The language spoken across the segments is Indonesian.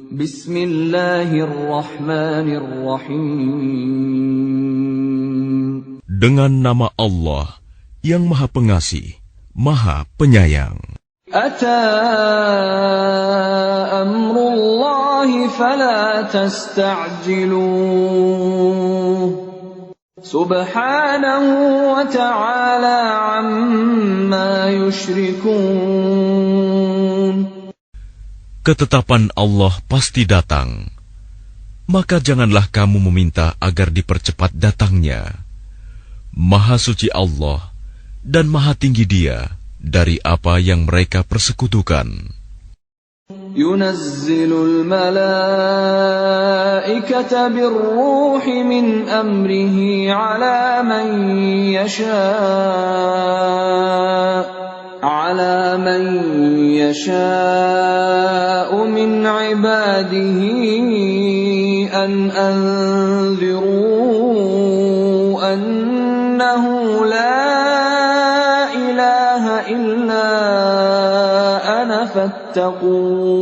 Bismillahirrahmanirrahim. Dengan nama Allah yang Maha Pengasih, Maha Penyayang. Ata amrullahi fala tasta'jiluh. Subhanahu wa ta'ala amma yushrikun. Ketetapan Allah pasti datang, maka janganlah kamu meminta agar dipercepat datangnya. Maha suci Allah dan maha tinggi Dia dari apa yang mereka persekutukan. Yunazzilul malaikata birruhi min amrihi ala man yasha'u min ibadihi an anziru annahu la ilaha illa ana fattaqun.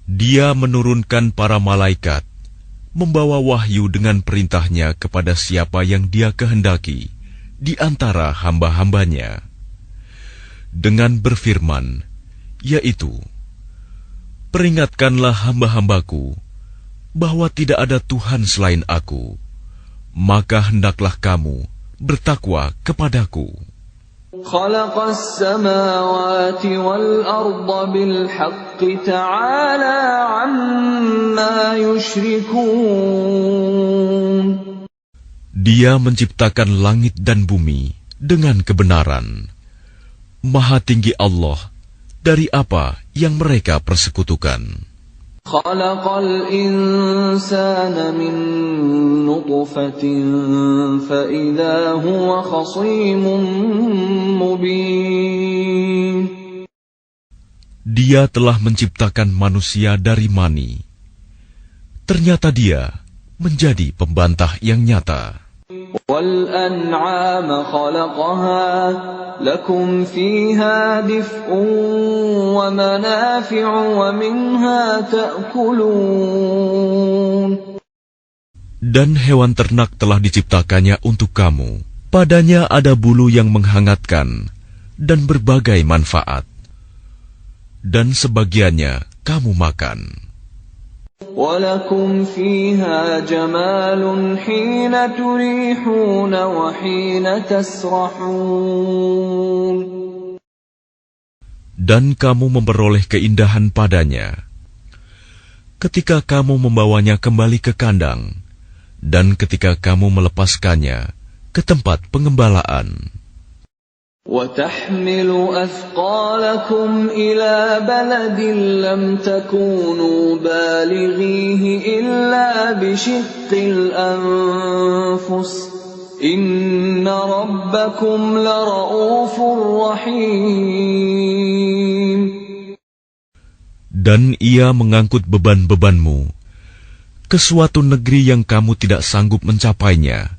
Dia menurunkan para malaikat, membawa wahyu dengan perintahnya kepada siapa yang Dia kehendaki di antara hamba-hambanya, dengan berfirman, yaitu, peringatkanlah hamba-hambaku bahwa tidak ada Tuhan selain Aku, maka hendaklah kamu bertakwa kepadaku. Khalaqas samawati wal arda bil haqqi ta'ala amma yushrikun. Dia menciptakan langit dan bumi dengan kebenaran. Maha tinggi Allah dari apa yang mereka persekutukan. Khalaqal insana min nutfatin fa idza huwa khasimun mubin. Dia telah menciptakan manusia dari mani. Ternyata dia menjadi pembantah yang nyata. Wal an'ama khalaqaha lakum fiha dif'un wa manafi'u wa minha ta'kulun. Dan hewan ternak telah diciptakannya untuk kamu. Padanya ada bulu yang menghangatkan dan berbagai manfaat. Dan sebagiannya kamu makan. وَلَكُمْ فِيهَا جَمَالٌ حِينَ تُرِيحُونَ وَحِينَ تَسْرَحُونَ. Dan kamu memperoleh keindahan padanya ketika kamu membawanya kembali ke kandang dan ketika kamu melepaskannya ke tempat pengembalaan. وَتَحْمِلُ أَثْقَالَكُمْ إِلَى بَلَدٍ لَّمْ تَكُونُوا بَالِغِيهِ إِلَّا بِشِقِّ الْأَنفُسِ إِنَّ رَبَّكُمْ لَرَءُوفٌ رَّحِيمٌ. Dan ia mengangkut beban-bebanmu ke suatu negeri yang kamu tidak sanggup mencapainya,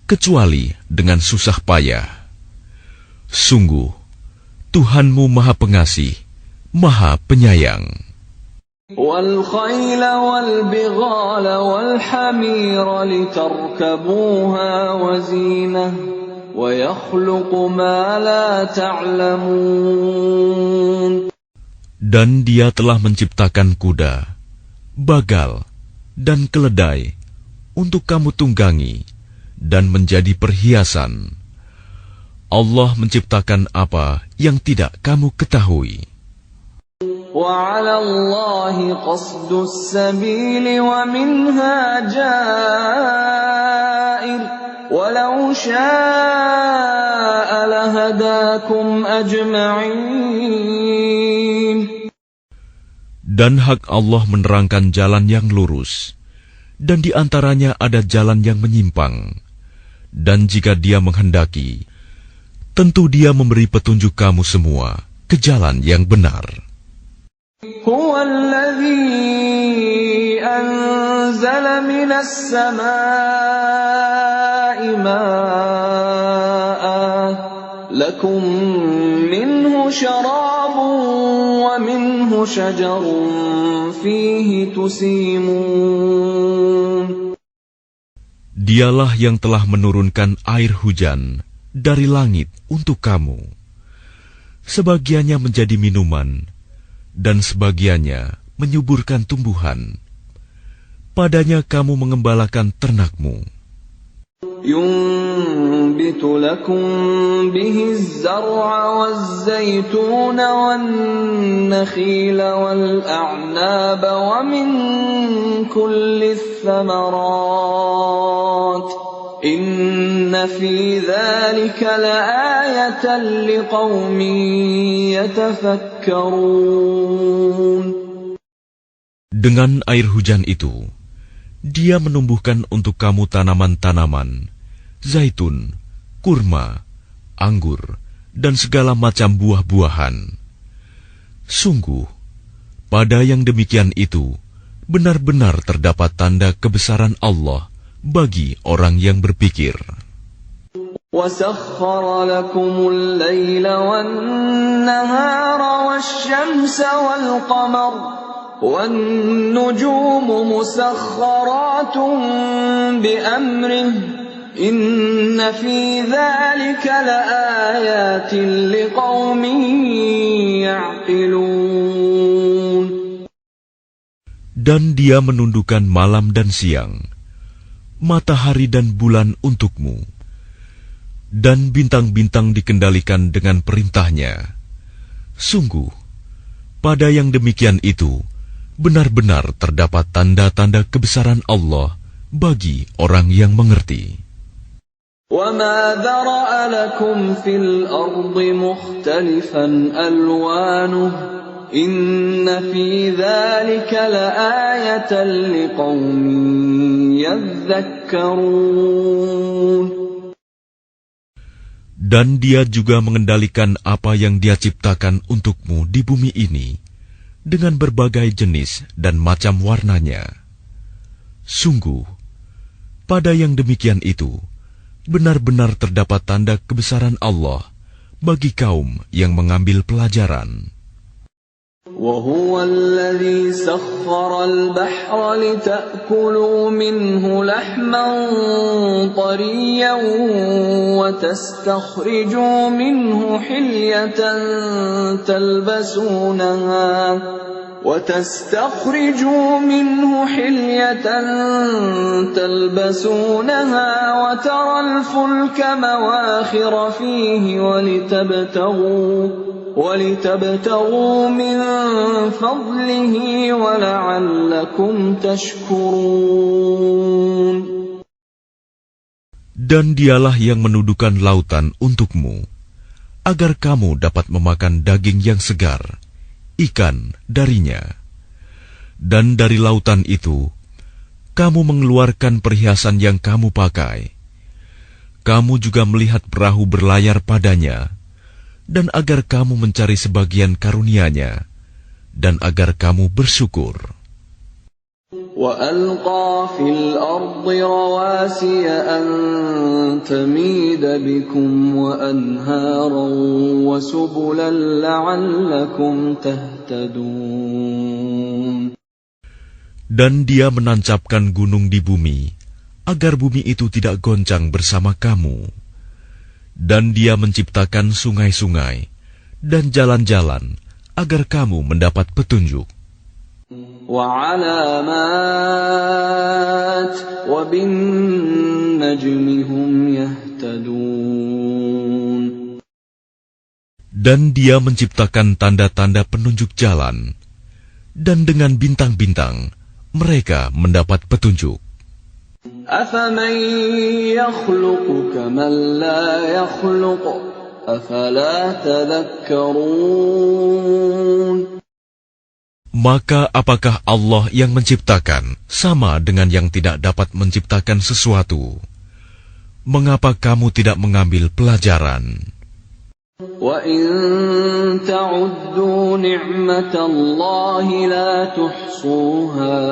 kecuali dengan susah payah. Sungguh, Tuhanmu Maha Pengasih, Maha Penyayang. وَالْخَيْلَ وَالْبِغَالَ وَالْحَمِيرَ لِتَرْكَبُوهَا وَزِينَةً وَيَخْلُقُ مَا لَا تَعْلَمُونَ. Dan Dia telah menciptakan kuda, bagal, dan keledai untuk kamu tunggangi dan menjadi perhiasan. Allah menciptakan apa yang tidak kamu ketahui. وَعَلَى اللَّهِ قَصْدُ السَّبِيلِ وَمِنْهَا جَائِرٌ وَلَوْ شَاءَ لَهَدَاكُمْ أَجْمَعِينَ. Dan hak Allah menerangkan jalan yang lurus, dan di antaranya ada jalan yang menyimpang. Dan jika Dia menghendaki, tentu Dia memberi petunjuk kamu semua ke jalan yang benar. Huwa alladhi anzala minas samaa'i maa'an lakum minhu syarabun wa minhu شجر فيه تسيمون. Dialah yang telah menurunkan air hujan dari langit untuk kamu. Sebagiannya menjadi minuman, dan sebagiannya menyuburkan tumbuhan. Padanya kamu mengembalakan ternakmu. ينبت لكم به الزرع والزيتون والنخيل والأعناب ومن كل الثمرات إن في ذلك لآية لقوم يتفكرون. Dengan air hujan itu, Dia menumbuhkan untuk kamu tanaman-tanaman, zaitun, kurma, anggur, dan segala macam buah-buahan. Sungguh, pada yang demikian itu, benar-benar terdapat tanda kebesaran Allah bagi orang yang berpikir. وَسَخَّرَ لَكُمُ اللَّيْلَ وَالنَّهَارَ وَالشَّمْسَ وَالْقَمَرَ وَالنُّجُومُ مُسَخَّرَاتٌ بِأَمْرِهِ إِنَّ فِي ذَلِكَ لَآيَاتٍ لِقَوْمٍ يَعْقِلُونَ. Dan Dia menundukkan malam dan siang, matahari dan bulan untukmu, dan bintang-bintang dikendalikan dengan perintahnya. Sungguh, pada yang demikian itu, benar-benar terdapat tanda-tanda kebesaran Allah bagi orang yang mengerti. وَمَا ذَرَأَ لَكُمْ فِي الْأَرْضِ مُخْتَلِفًا أَلْوَانُهُ إِنَّ فِي ذَلِكَ لَآيَةً لِقَوْمٍ يَذَّكَّرُونَ. Dan Dia juga mengendalikan apa yang Dia ciptakan untukmu di bumi ini dengan berbagai jenis dan macam warnanya. Sungguh, pada yang demikian itu, benar-benar terdapat tanda kebesaran Allah bagi kaum yang mengambil pelajaran. وَهُوَ الَّذِي سَخَّرَ الْبَحْرَ لِتَأْكُلُوا مِنْهُ لَحْمًا طَرِيًّا وَتَسْتَخْرِجُوا مِنْهُ حِلْيَةً تَلْبَسُونَهَا وَتَرَى الْفُلْكَ مَوَاخِرَ فِيهِ وَلِتَبْتَغُوا مِنْ فَضْلِهِ وَلَعَلَّكُمْ تَشْكُرُونَ. Dan Dialah yang menundukkan lautan untukmu, agar kamu dapat memakan daging yang segar, ikan darinya. Dan dari lautan itu, kamu mengeluarkan perhiasan yang kamu pakai. Kamu juga melihat perahu berlayar padanya, dan agar kamu mencari sebagian karunia-Nya, dan agar kamu bersyukur. وَأَلْقَى فِي الْأَرْضِ رَوَاسِيَ أَن تَمِيدَ بِكُمْ وَأَنْهَارًا وَسُبُلًا لَعَلَّكُمْ تَهْتَدُونَ. Dan Dia menancapkan gunung di bumi, agar bumi itu tidak goncang bersama kamu. Dan Dia menciptakan sungai-sungai dan jalan-jalan, agar kamu mendapat petunjuk. وَعَلَامَاتٍ وَبِالنَّجْمِ هُمْ يَهْتَدُونَ. Dan Dia menciptakan tanda-tanda penunjuk jalan, dan dengan bintang-bintang mereka mendapat petunjuk. أَفَمَن يَخْلُقُ كَمَن لَّا يَخْلُقُ أَفَلَا تَذَكَّرُونَ. Maka apakah Allah yang menciptakan sama dengan yang tidak dapat menciptakan sesuatu? Mengapa kamu tidak mengambil pelajaran? وَإِن تَعُدُّوا نِعْمَةَ اللَّهِ لَا تُحْصُوهَا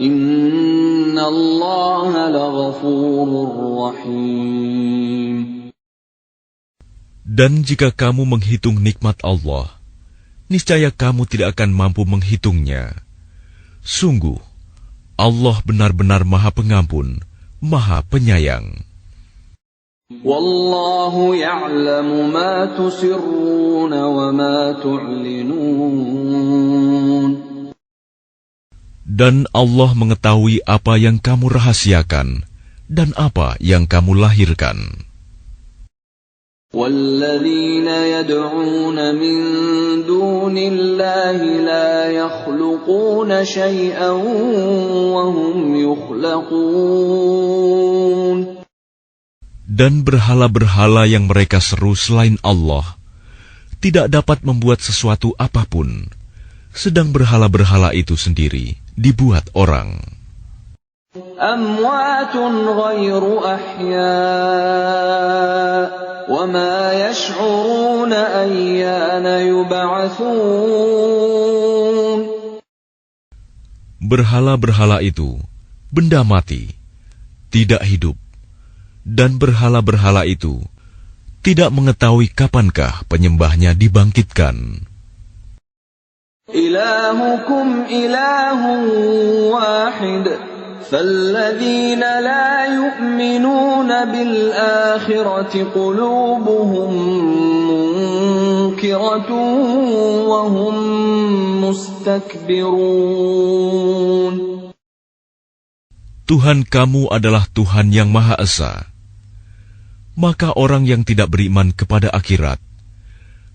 إِنَّ اللَّهَ لَغَفُورٌ رَّحِيمٌ. Dan jika kamu menghitung nikmat Allah, niscaya kamu tidak akan mampu menghitungnya. Sungguh, Allah benar-benar Maha Pengampun, Maha Penyayang. Wallahu ya'lamu ma tusirruna wa ma tu'linun. Dan Allah mengetahui apa yang kamu rahasiakan dan apa yang kamu lahirkan. وَالَّذِينَ يَدْعُونَ مِن دُونِ اللَّهِ لَا يَخْلُقُونَ شَيْئًا وَهُمْ يُخْلَقُونَ. Dan berhala-berhala yang mereka seru selain Allah tidak dapat membuat sesuatu apapun, sedang berhala-berhala itu sendiri dibuat orang. أَمْوَاتٌ غَيْرُ أَحْيَاءٍ وَمَا يَشْعُرُونَ أَيَّانَ يُبْعَثُونَ. Berhala-berhala itu benda mati, tidak hidup, dan berhala-berhala itu tidak mengetahui kapankah penyembahnya dibangkitkan. إِلَٰهُكُمْ إِلَٰهٌ وَاحِدٌ فَالَّذِينَ لَا يُؤْمِنُونَ بِالْآخِرَةِ قُلُوبُهُم مُّنكِرَةٌ وَهُم مُّسْتَكْبِرُونَ. Tuhan kamu adalah Tuhan yang Maha Esa. Maka orang yang tidak beriman kepada akhirat,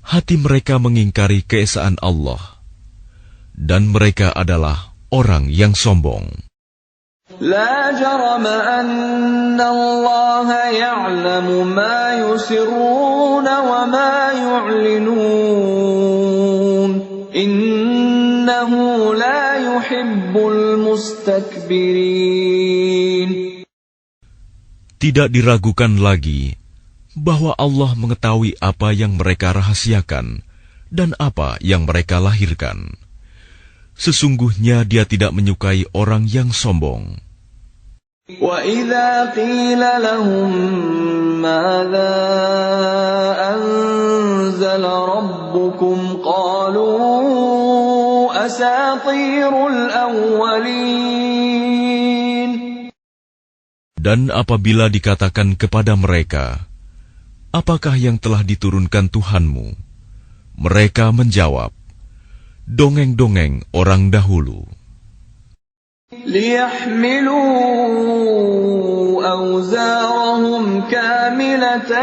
hati mereka mengingkari keesaan Allah, dan mereka adalah orang yang sombong. لا جرم أن الله يعلم ما يسرون وما يعلنون إنه لا يحب المستكبرين. Tidak diragukan lagi bahwa Allah mengetahui apa yang mereka rahasiakan dan apa yang mereka lahirkan. Sesungguhnya Dia tidak menyukai orang yang sombong. وَإِذَا قِيلَ لَهُم مَّاذَا أَنزَلَ رَبُّكُمْ قَالُوا أَسَاطِيرُ الْأَوَّلِينَ. Dan apabila dikatakan kepada mereka, apakah yang telah diturunkan Tuhanmu? Mereka menjawab, dongeng-dongeng orang dahulu. لِيَحْمِلُوا أَوْزَارَهُمْ كَامِلَةً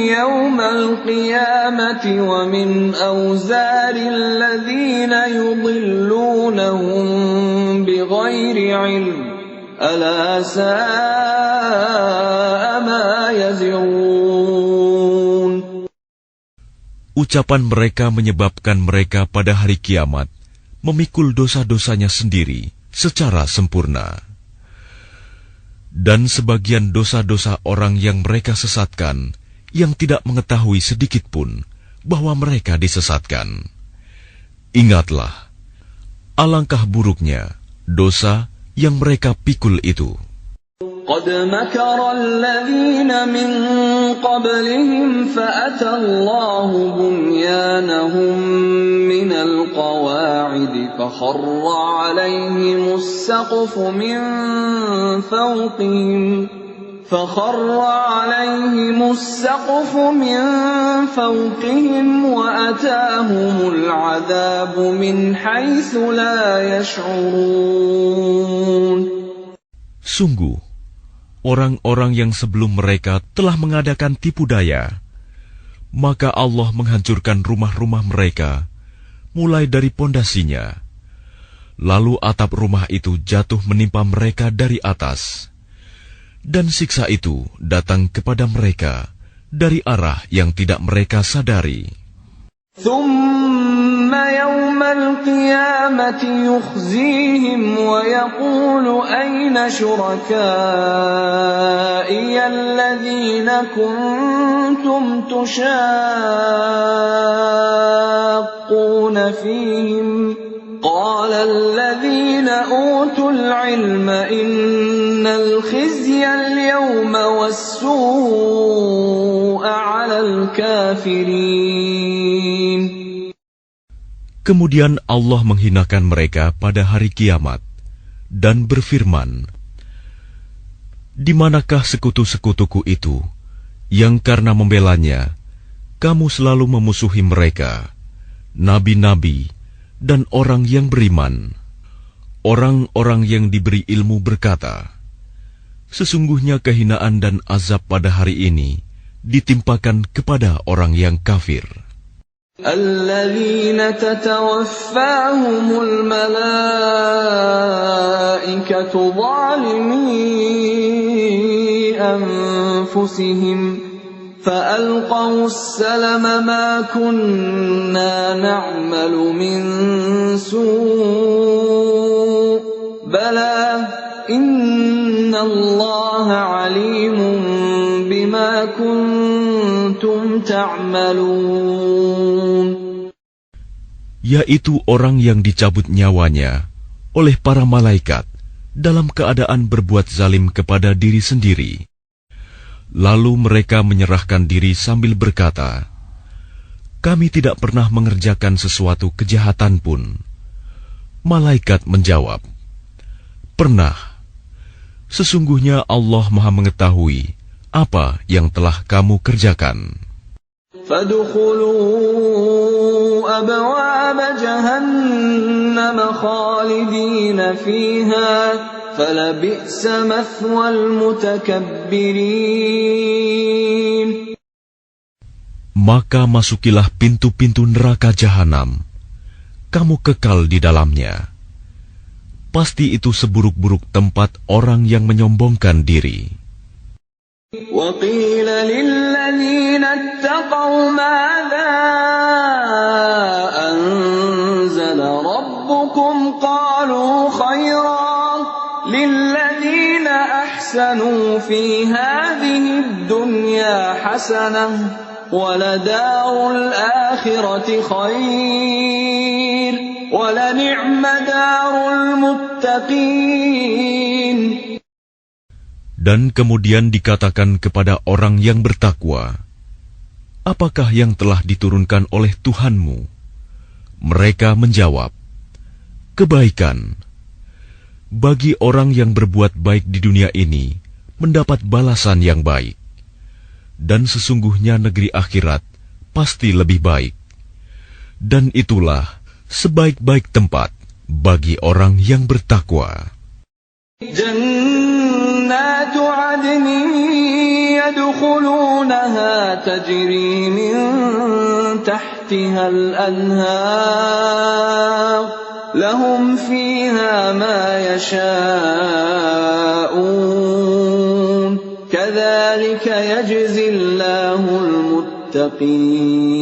يَوْمَ الْقِيَامَةِ وَمِنْ أَوْزَارِ الَّذِينَ يُضِلُّونَهُم بِغَيْرِ عِلْمٍ أَلَا سَاءَ مَا يَزِرُونَ. Ucapan mereka menyebabkan mereka pada hari kiamat memikul dosa-dosanya sendiri secara sempurna. Dan sebagian dosa-dosa orang yang mereka sesatkan, yang tidak mengetahui sedikit pun bahwa mereka disesatkan. Ingatlah, alangkah buruknya dosa yang mereka pikul itu. قد مكر الذين من قبلهم فأتى الله بنيانهم من القواعد فخر عليهم السقف من فوقهم وأتاهم العذاب من حيث لا يشعرون. Sungguh, orang-orang yang sebelum mereka telah mengadakan tipu daya, maka Allah menghancurkan rumah-rumah mereka, mulai dari pondasinya. Lalu atap rumah itu jatuh menimpa mereka dari atas, dan siksa itu datang kepada mereka dari arah yang tidak mereka sadari. ثم يوم القيامة يخزيهم ويقول أين شركائي الذين كنتم تشاقون فيهم قال الذين أوتوا العلم إن الخزي اليوم والسوء على الكافرين. Kemudian Allah menghinakan mereka pada hari kiamat dan berfirman, "Di manakah sekutu-sekutuku itu yang karena membelanya kamu selalu memusuhi mereka, nabi-nabi dan orang yang beriman?" Orang-orang yang diberi ilmu berkata, "Sesungguhnya kehinaan dan azab pada hari ini ditimpakan kepada orang yang kafir." الذين تتوفاهم الملائكة ظالمي أنفسهم فألقوا السلم ما كنا نعمل من سوء بلى إن الله عليم بما كنتم تعملون. Yaitu orang yang dicabut nyawanya oleh para malaikat dalam keadaan berbuat zalim kepada diri sendiri. Lalu mereka menyerahkan diri sambil berkata, "Kami tidak pernah mengerjakan sesuatu kejahatan pun." Malaikat menjawab, "Pernah. Sesungguhnya Allah Maha mengetahui apa yang telah kamu kerjakan." فادخلوا أبواب جهنم خالدين فيها فلبئس مثوى المتكبرين. Maka masukilah pintu-pintu neraka jahanam. Kamu kekal di dalamnya. Pasti itu seburuk-buruk tempat orang yang menyombongkan diri. وقيل للذين اتقوا ماذا أنزل ربكم قالوا خيرا للذين أحسنوا في هذه الدنيا حسنة ولدار الآخرة خير ولنعم دار المتقين. Dan kemudian dikatakan kepada orang yang bertakwa, "Apakah yang telah diturunkan oleh Tuhanmu?" Mereka menjawab, "Kebaikan. Bagi orang yang berbuat baik di dunia ini, mendapat balasan yang baik. Dan sesungguhnya negeri akhirat pasti lebih baik. Dan itulah sebaik-baik tempat bagi orang yang bertakwa." جنات عدن يدخلونها تجري من تحتها الأنهار لهم فيها ما يشاءون كذلك يجزي الله المتقين.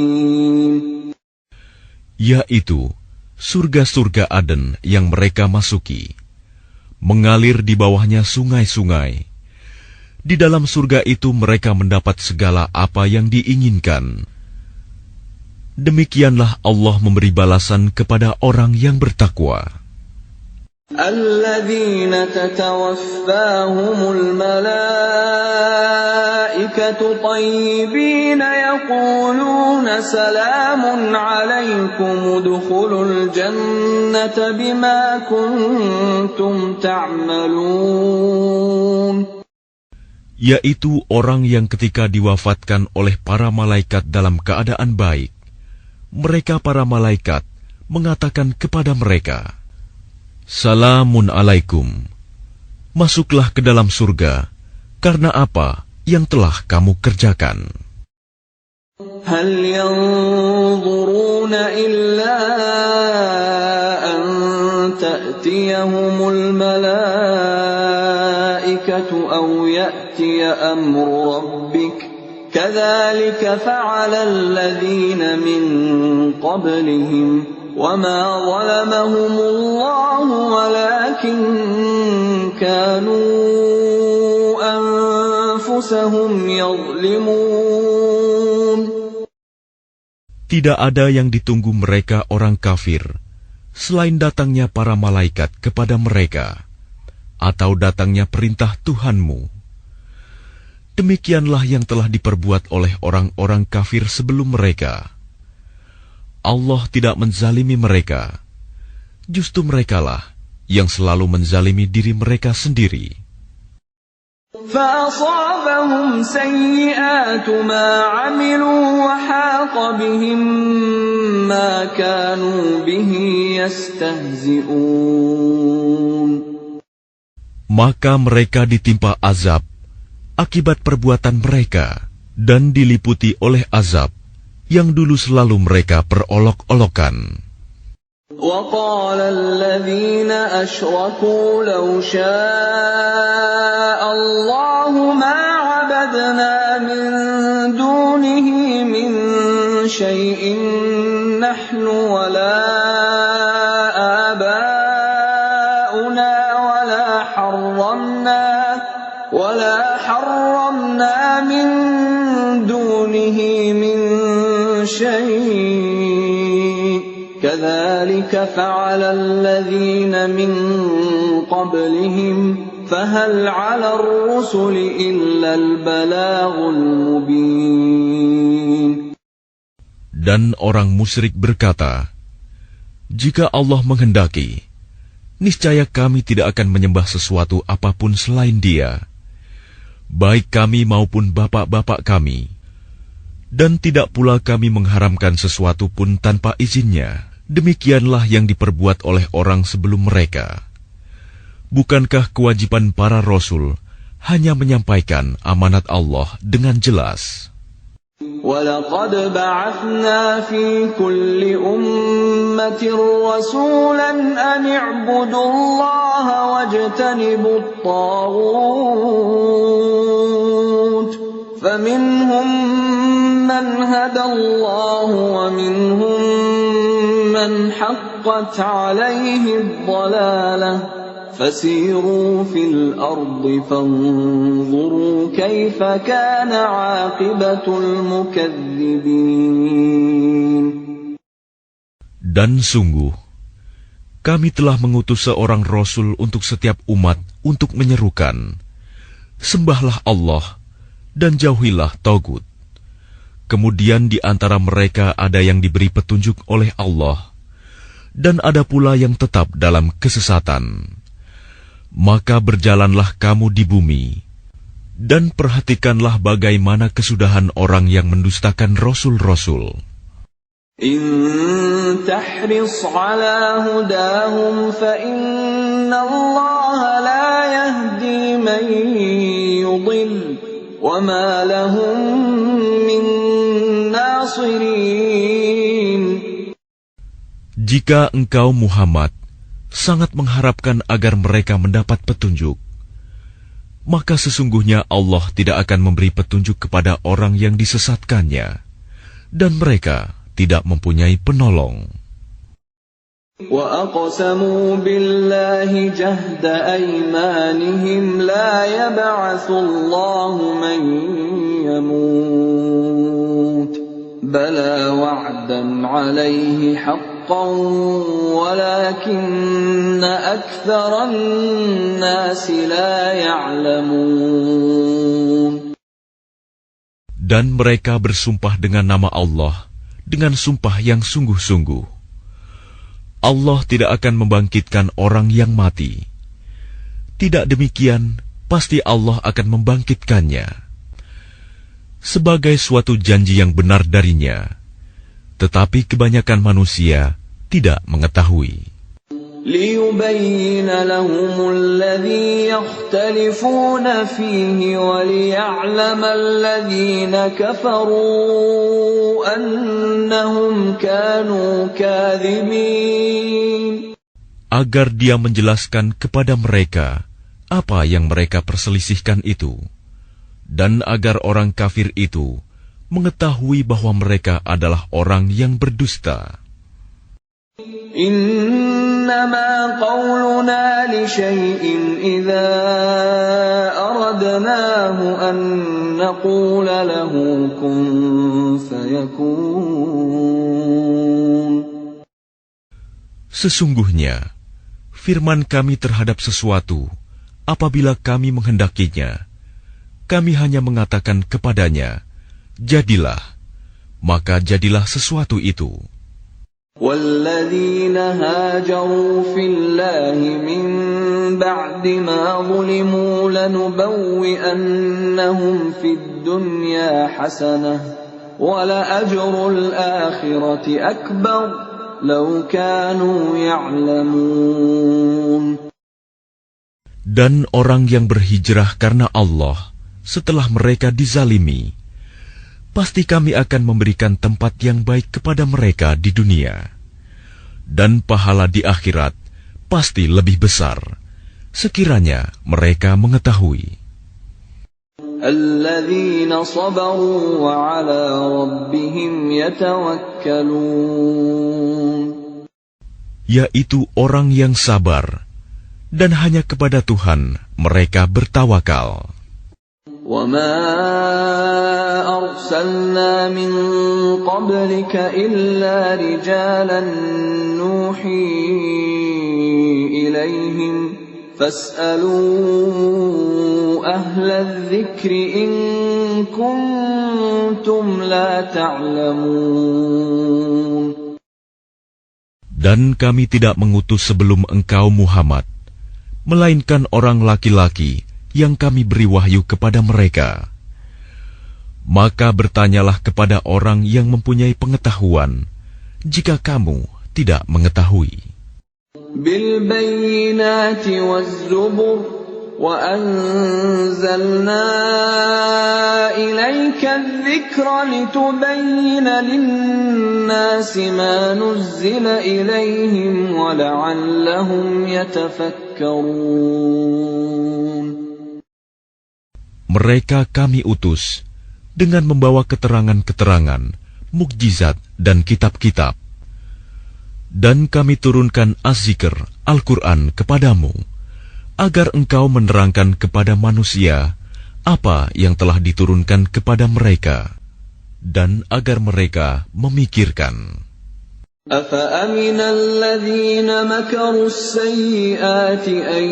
Yaitu surga-surga Aden yang mereka masuki. Mengalir di bawahnya sungai-sungai. Di dalam surga itu mereka mendapat segala apa yang diinginkan. Demikianlah Allah memberi balasan kepada orang yang bertakwa. الذين تتوفاهم الملائكة طيبين يقولون سلام عليكم ادخلوا الجنة بما كنتم تعملون. Yaitu orang yang ketika diwafatkan oleh para malaikat dalam keadaan baik, mereka para malaikat mengatakan kepada mereka, "Salamun alaikum, masuklah ke dalam surga, karena apa yang telah kamu kerjakan." هل ينظرون إلا أن تأتيهم الملائكة أو يأتي أمر ربك كذلك فعل الذين من قبلهم وما ظلمهم الله ولكن كانوا أنفسهم يظلمون. Tidak ada yang ditunggu mereka orang kafir, selain datangnya para malaikat kepada mereka, atau datangnya perintah Tuhanmu. Demikianlah yang telah diperbuat oleh orang-orang kafir sebelum mereka. Allah tidak menzalimi mereka. Justru merekalah yang selalu menzalimi diri mereka sendiri. فَأَصَابَهُمْ سَيِّئَاتُ مَا عَمِلُوا وَحَاقَ بِهِم مَّا كَانُوا بِهِ يَسْتَهْزِئُونَ. Maka mereka ditimpa azab akibat perbuatan mereka dan diliputi oleh azab yang dulu selalu mereka perolok-olokan. وَقَالَ الَّذِينَ أَشْرَكُوا لَوْ شَاءَ اللَّهُ مَا عَبَدْنَا مِن دُونِهِ مِن شَيْءٍ نَّحْنُ وَلَا آبَاؤُنَا وَلَا حَرَّمْنَا مِن دُونِهِ مِن شَيْءٍ كَذَلِكَ فَعَلَ الَّذِينَ مِن قَبْلِهِمْ فَهَلْ عَلَى الرُّسُلِ إِلَّا الْبَلَاغُ الْمُبِينُ. Dan orang musyrik berkata, jika Allah menghendaki, niscaya kami tidak akan menyembah sesuatu apapun selain Dia, baik kami maupun bapak-bapak kami, dan tidak pula kami mengharamkan sesuatu pun tanpa izinnya. Demikianlah yang diperbuat oleh orang sebelum mereka. Bukankah kewajiban para rasul hanya menyampaikan amanat Allah dengan jelas? وَلَقَدْ بَعَثْنَا فِي كُلِّ أُمَّةٍ رَّسُولًا أَنِ اعْبُدُوا اللَّهَ وَاجْتَنِبُوا الطَّاغُوتَ فَمِنْهُم مَّنْ هَدَى اللَّهُ وَمِنْهُم مَّنْ حَقَّتْ عَلَيْهِ الضَّلَالَةُ فَسِيرُوا فِي الْأَرْضِ فَانظُرُوا كَيْفَ كَانَ عَاقِبَةُ الْمُكَذِّبِينَ. Dan sungguh, kami telah mengutus seorang Rasul untuk setiap umat untuk menyerukan, sembahlah Allah dan jauhilah Tagut. Kemudian di antara mereka ada yang diberi petunjuk oleh Allah, dan ada pula yang tetap dalam kesesatan. Maka berjalanlah kamu di bumi, dan perhatikanlah bagaimana kesudahan orang yang mendustakan Rasul-Rasul. إن تحرص على هداهم فإن الله لا يهدي من يضل وما لهم من ناصرين. Jika engkau Muhammad sangat mengharapkan agar mereka mendapat petunjuk, maka sesungguhnya Allah tidak akan memberi petunjuk kepada orang yang disesatkannya, dan mereka tidak mempunyai penolong. وَأَقْسَمُوا بِاللَّهِ جَهْدَ أَيْمَانِهِمْ لَا يَبْعَثُ اللَّهُ مَن يَمُوتُ بَلَى وَعْدًا عَلَيْهِ حَقًّا وَلَكِنَّ أَكْثَرَ النَّاسِ لَا يَعْلَمُونَ. Dan mereka bersumpah dengan nama Allah dengan sumpah yang sungguh-sungguh. Allah tidak akan membangkitkan orang yang mati. Tidak demikian, pasti Allah akan membangkitkannya sebagai suatu janji yang benar darinya. Tetapi kebanyakan manusia tidak mengetahui. لِيُبَيِّنَ لَهُمُ الَّذِي يَخْتَلِفُونَ فِيهِ وَلِيَعْلَمَ الَّذِينَ كَفَرُوا أَنَّهُمْ كَانُوا كَاذِبِينَ. Agar Dia menjelaskan kepada mereka apa yang mereka perselisihkan itu, dan agar orang kafir itu mengetahui bahwa mereka adalah orang yang berdusta. إِنَّمَا قَوْلُنَا لِشَيْءٍ إِذَا أَرَدْنَاهُ أَن نَّقُولَ لَهُ كُن فَيَكُونُ. Sesungguhnya, firman kami terhadap sesuatu, apabila kami menghendakinya, kami hanya mengatakan kepadanya, jadilah, maka jadilah sesuatu itu. والذين هاجروا في الله من بعد ما ظلموا لنبوئنهم في الدنيا حسنة ولأجر الآخرة أكبر لو كانوا يعلمون. Dan orang yang berhijrah karena Allah setelah mereka dizalimi, pasti kami akan memberikan tempat yang baik kepada mereka di dunia. Dan pahala di akhirat pasti lebih besar, sekiranya mereka mengetahui. Alladzina sabaru wa ala rabbihim yatawakkalun. Yaitu orang yang sabar, dan hanya kepada Tuhan mereka bertawakal. وَمَا أَرْسَلْنَا مِن قَبْلِكَ إِلَّا رِجَالًا نُوحِي إِلَيْهِمْ فَاسْأَلُوا أَهْلَ الذِّكْرِ إِن كُنتُمْ لَا تَعْلَمُونَ. Dan kami tidak mengutus sebelum engkau Muhammad, melainkan orang laki-laki yang kami beri wahyu kepada mereka. Maka bertanyalah kepada orang yang mempunyai pengetahuan, jika kamu tidak mengetahui. Bil bayyinati waz zubur wa anzalna ilayka adh-dhikra litubayyina lin-nasi ma nuzzila ilayhim wa la'allahum yatafakkarun. Mereka kami utus dengan membawa keterangan-keterangan, mukjizat dan kitab-kitab. Dan kami turunkan Az-Zikr, Al-Quran kepadamu, agar engkau menerangkan kepada manusia apa yang telah diturunkan kepada mereka, dan agar mereka memikirkan. أَفَأَمِنَ الَّذِينَ مَكَرُوا السَّيِّئَاتِ أَن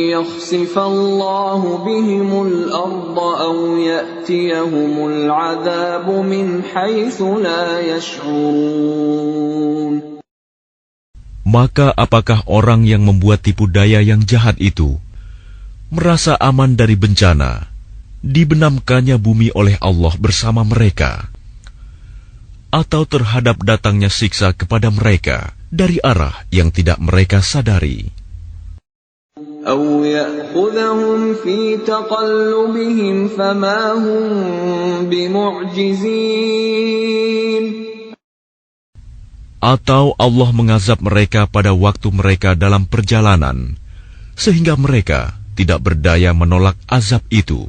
يَخْسِفَ اللَّهُ بِهِمُ الْأَرْضَ أَوْ يَأْتِيَهُمُ الْعَذَابُ مِنْ حَيْثُ لَا يَشْعُرُونَ. Maka apakah orang yang membuat tipu daya yang jahat itu merasa aman dari bencana, dibenamkannya bumi oleh Allah bersama mereka, atau terhadap datangnya siksa kepada mereka dari arah yang tidak mereka sadari? أَوْ يَأْخُذَهُمْ فِي تَقَلُّبِهِمْ فَمَا هُمْ بِمُعْجِزِينَ. Atau Allah mengazab mereka pada waktu mereka dalam perjalanan, sehingga mereka tidak berdaya menolak azab itu.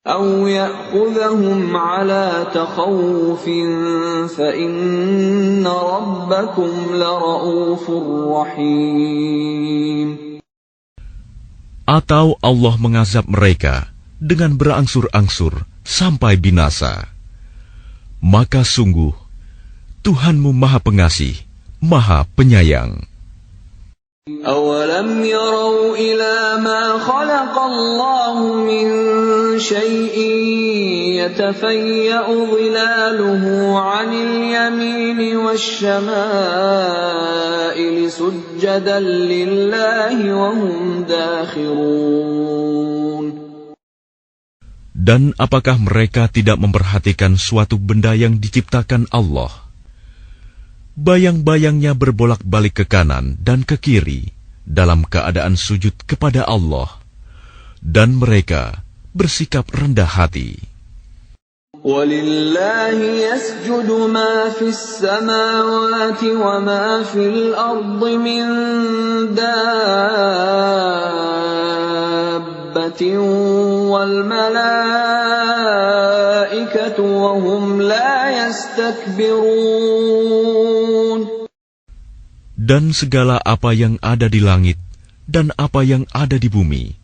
أَوْ يَأْخُذَهُمْ عَلَى تَخَوُّفٍ فَإِنَّ رَبَّكُمْ لَرَءُوفٌ رَحِيمٌ. Atau Allah mengazab mereka dengan berangsur-angsur sampai binasa. Maka sungguh Tuhanmu Maha Pengasih, Maha Penyayang. أَوَلَمْ يَرَوْا إِلَى مَا خَلَقَ اللَّهُ مِنْ شَيْءٍ يَتَفَيَّأُ ظِلَالُهُ عَنِ الْيَمِينِ وَالشَّمَائِلِ سُجَّدًا لِلَّهِ وَهُمْ دَاخِرُونَ. Dan apakah mereka tidak memperhatikan suatu benda yang diciptakan Allah? Bayang-bayangnya berbolak-balik ke kanan dan ke kiri dalam keadaan sujud kepada Allah, dan mereka bersikap rendah hati. وَلِلَّهِ يَسْجُدُ مَا فِي السَّمَاوَاتِ وَمَا فِي الْأَرْضِ مِنْ دَابَّةٍ وَالْمَلَائِكَةُ وَهُمْ لَا يَسْتَكْبِرُونَ. Dan segala apa yang ada di langit dan apa yang ada di bumi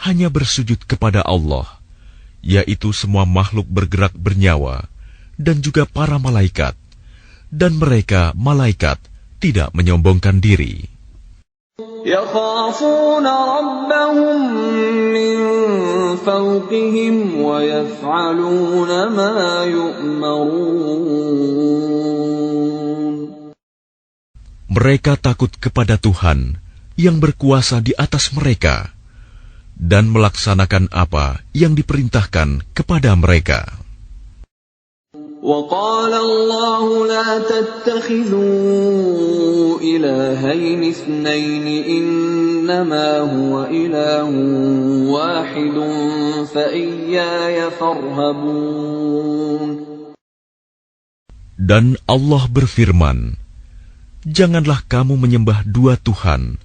hanya bersujud kepada Allah, yaitu semua makhluk bergerak bernyawa dan juga para malaikat, dan mereka malaikat tidak menyombongkan diri. يَخَافُونَ رَبَّهُم مِّن فَوْقِهِمْ وَيَفْعَلُونَ مَا يُؤْمَرُونَ. Mereka takut kepada Tuhan yang berkuasa di atas mereka dan melaksanakan apa yang diperintahkan kepada mereka. وقال الله لا تتخذوا إلهين اثنين إنما هو إله واحد فإياي فارهبون. Dan Allah berfirman, janganlah kamu menyembah dua Tuhan,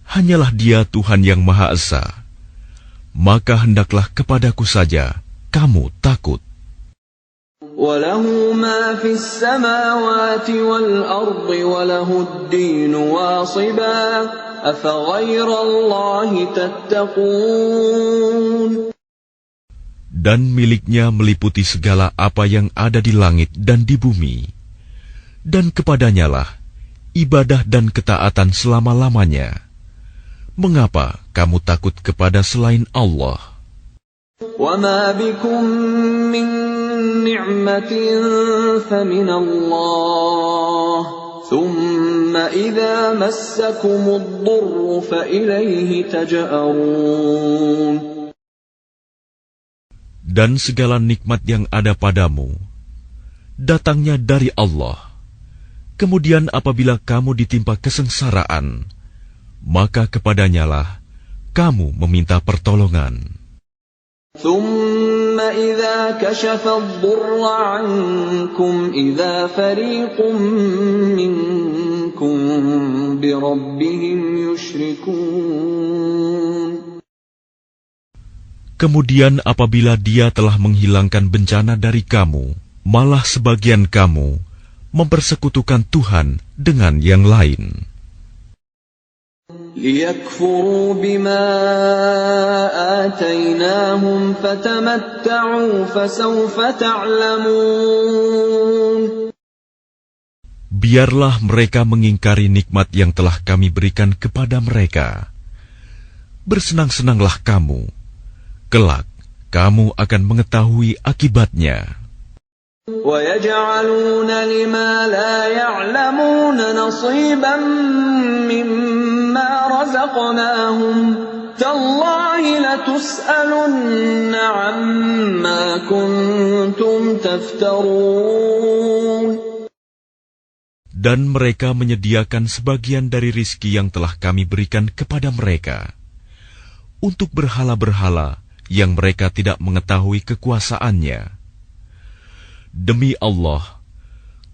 hanyalah Dia Tuhan yang Maha Esa, maka hendaklah kepadaku saja kamu takut. وَلَهُ مَا فِي السَّمَاوَاتِ وَالْأَرْضِ وَلَهُ الدِّينُ وَاصِبًا أَفَغَيْرَ اللَّهِ تَتَّقُونَ. Dan miliknya meliputi segala apa yang ada di langit dan di bumi, dan kepadanyalah ibadah dan ketaatan selama-lamanya. Mengapa kamu takut kepada selain Allah? وَمَا بِكُم مِّن نِّعْمَةٍ فَمِنَ اللَّهِ ثُمَّ إِذَا مَسَّكُمُ الضُّرُّ فَإِلَيْهِ تَجْأَرُونَ. Dan segala nikmat yang ada padamu datangnya dari Allah. Kemudian apabila kamu ditimpa kesengsaraan, maka kepadanyalah kamu meminta pertolongan. ثُمَّ إِذَا كَشَفَ الضُّرَّ عَنكُمْ إِذَا فَرِيقٌ مِّنكُم بِرَبِّهِمْ يُشْرِكُونَ. Kemudian apabila Dia telah menghilangkan bencana dari kamu, malah sebagian kamu mempersekutukan Tuhan dengan yang lain. لِيَكْفُرُوا بِمَا آتَيْنَاهُمْ فَتَمَتَّعُوا فَسَوْفَ تَعْلَمُونَ. Biarlah mereka mengingkari nikmat yang telah kami berikan kepada mereka. Bersenang-senanglah kamu, kelak kamu akan mengetahui akibatnya. وَيَجْعَلُونَ لِمَا لَا يَعْلَمُونَ نَصِيبًا مِّمَّا رَزَقْنَاهُمْ تَاللَّهِ لَتُسْأَلُنَّ عَمَّا كُنتُمْ تَفْتَرُونَ. Dan mereka menyediakan sebagian dari rizki yang telah kami berikan kepada mereka untuk berhala-berhala yang mereka tidak mengetahui kekuasaannya. Demi Allah,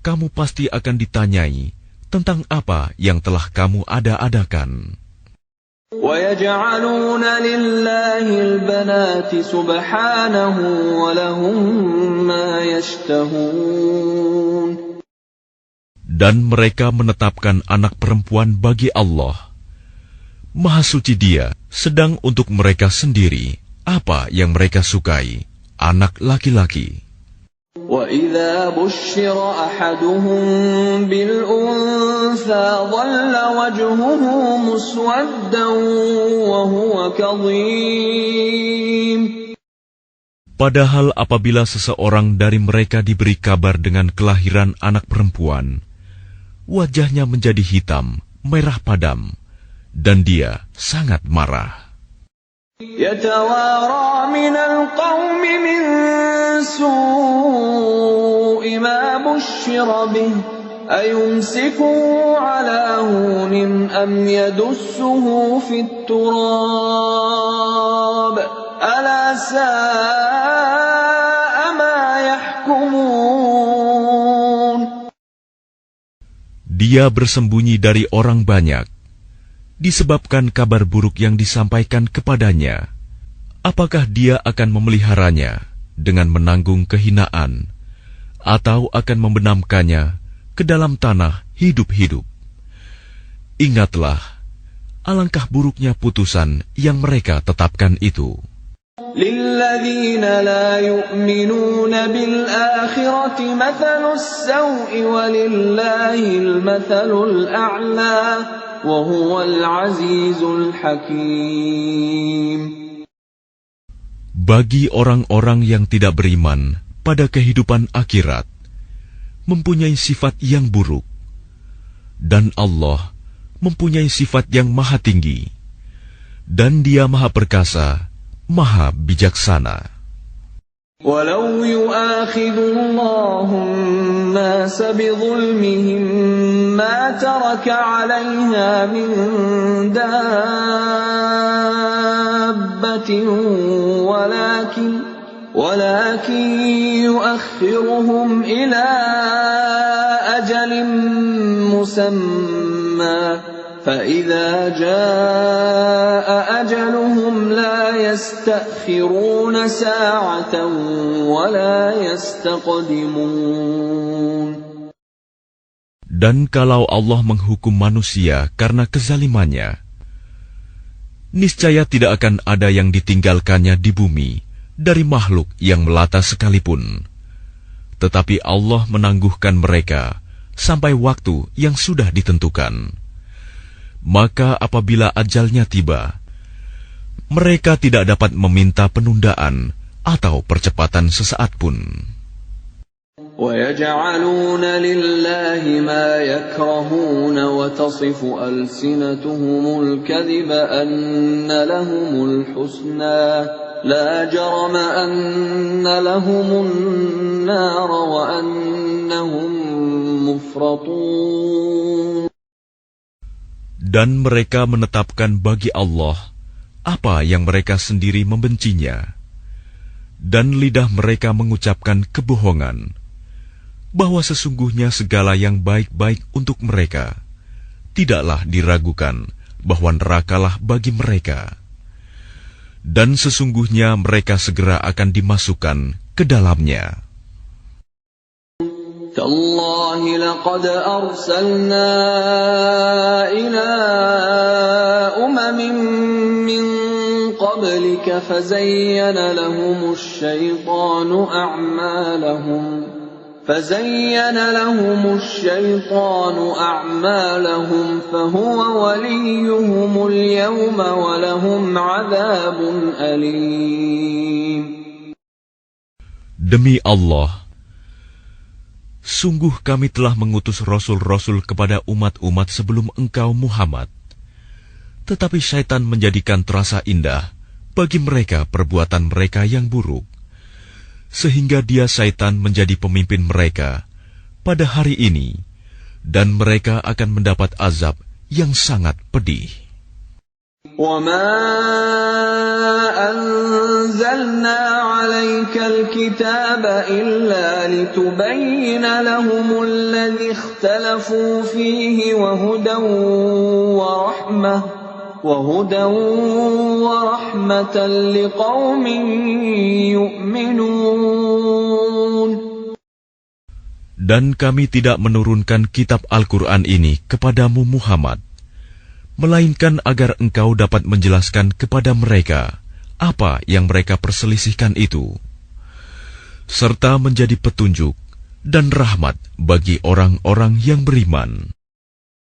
kamu pasti akan ditanyai tentang apa yang telah kamu ada-adakan. وَيَجْعَلُونَ لِلَّهِ الْبَنَاتِ سُبْحَانَهُ وَلَهُم مَّا يَشْتَهُونَ. Dan mereka menetapkan anak perempuan bagi Allah. Maha suci Dia, sedang untuk mereka sendiri apa yang mereka sukai, anak laki-laki. وَإِذَا بُشِّرَ أَحَدُهُم بِالْأُنثَىٰ ظَلَّ وَجْهُهُ مُسْوَدًّا وَهُوَ كَظِيمٌ. Padahal apabila seseorang dari mereka diberi kabar dengan kelahiran anak perempuan, wajahnya menjadi hitam, merah padam, dan dia sangat marah. يَتَوَارَىٰ مِنَ الْقَوْمِ مِن سُوءِ مَا بُشِّرَ بِهِ أَيُمْسِكُهُ عَلَىٰ هُونٍ أَمْ يَدُسُّهُ فِي التُّرَابِ أَلَا سَاءَ مَا يَحْكُمُونَ. Dia bersembunyi dari orang banyak disebabkan kabar buruk yang disampaikan kepadanya. Apakah dia akan memeliharanya dengan menanggung kehinaan, atau akan membenamkannya ke dalam tanah hidup-hidup? Ingatlah, alangkah buruknya putusan yang mereka tetapkan itu. لِلَّذِينَ لَا يُؤْمِنُونَ بِالْآخِرَةِ مَثَلُ السَّوْءِ وَلِلَّهِ الْمَثَلُ الْأَعْلَى وَهُوَ الْعَزِيزُ الْحَكِيمُ. Bagi orang-orang yang tidak beriman pada kehidupan akhirat, mempunyai sifat yang buruk, Dan Allah mempunyai sifat yang maha tinggi, dan Dia maha perkasa, maha bijaksana. وَلَوْ يُؤَاخِذُ اللَّهُ النَّاسَ بِظُلْمِهِمْ مَا تَرَكَ عَلَيْهَا مِنْ دَابَّةٍ وَلَكِنْ يُؤَخِّرُهُمْ إِلَى أَجَلٍ مُّسَمًّى فَإِذَا جَاءَ أَجَلُهُمْ لَا يَسْتَأْخِرُونَ سَاعَةً وَلَا يَسْتَقْدِمُونَ. Dan kalau Allah menghukum manusia karena kezalimannya, niscaya tidak akan ada yang ditinggalkannya di bumi dari makhluk yang melata sekalipun. Tetapi Allah menangguhkan mereka sampai waktu yang sudah ditentukan. Maka apabila ajalnya tiba, mereka tidak dapat meminta penundaan atau percepatan sesaat pun. وَيَجْعَلُونَ لِلَّهِ مَا يَكْرَهُونَ وَتَصِفُ أَلْسِنَتُهُمُ الْكَذِبَ أَنَّ لَهُمُ الْحُسْنَى لَا جَرَمَ أَنَّ لَهُمُ النَّارَ وَأَنَّهُمْ مُفْرَطُونَ. Dan mereka menetapkan bagi Allah apa yang mereka sendiri membencinya, dan lidah mereka mengucapkan kebohongan, bahwa sesungguhnya segala yang baik-baik untuk mereka, tidaklah diragukan bahwa nerakalah bagi mereka. Dan sesungguhnya mereka segera akan dimasukkan ke dalamnya. تَاللَّهِ لَقَدْ أَرْسَلْنَا إِلَىٰ أُمَمٍ مِّن قَبْلِكَ فَزَيَّنَ لَهُمُ الشَّيْطَانُ أَعْمَالَهُمْ فَهُوَ وَلِيُّهُمُ الْيَوْمَ وَلَهُمْ عَذَابٌ أَلِيمٌ. Demi Allah, sungguh kami telah mengutus rasul-rasul kepada umat-umat sebelum engkau Muhammad. Tetapi syaitan menjadikan terasa indah bagi mereka perbuatan mereka yang buruk, sehingga dia syaitan menjadi pemimpin mereka pada hari ini, dan mereka akan mendapat azab yang sangat pedih. وَمَا أَنزَلْنَا عَلَيْكَ الْكِتَابَ إِلَّا لِتُبَيِّنَ لَهُمُ الَّذِي اخْتَلَفُوا فِيهِ وَهُدًى وَرَحْمَةً لِقَوْمٍ يُؤْمِنُونَ. Dan kami tidak menurunkan kitab Al-Quran ini kepadamu Muhammad, melainkan agar engkau dapat menjelaskan kepada mereka apa yang mereka perselisihkan itu, serta menjadi petunjuk dan rahmat bagi orang-orang yang beriman.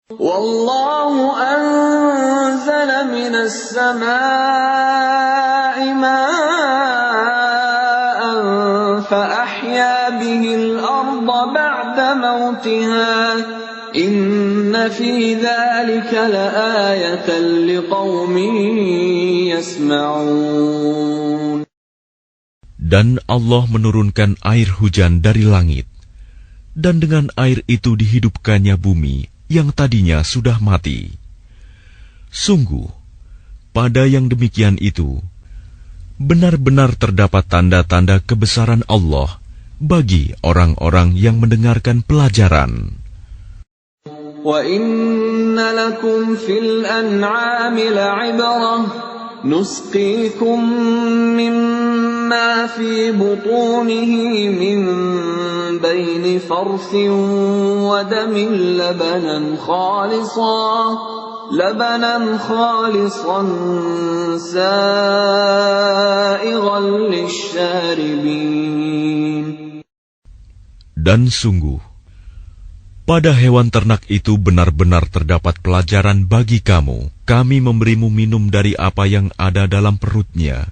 Wallahu anzala minas samaa'i ma'an fa ahya bihil arda ba'da mautiha inna fi dzalika laayatan liqaumin yasma'un. Dan Allah menurunkan air hujan dari langit, dan dengan air itu dihidupkannya bumi yang tadinya sudah mati. Sungguh, pada yang demikian itu, benar-benar terdapat tanda-tanda kebesaran Allah bagi orang-orang yang mendengarkan pelajaran. Wa inna lakum fil an'ami la'ibrah nusqikum mimma fi butunihi min baini farthin wa damin labanan khalisan sa'igan lisyaribin. Dan sungguh, pada hewan ternak itu benar-benar terdapat pelajaran bagi kamu. Kami memberimu minum dari apa yang ada dalam perutnya,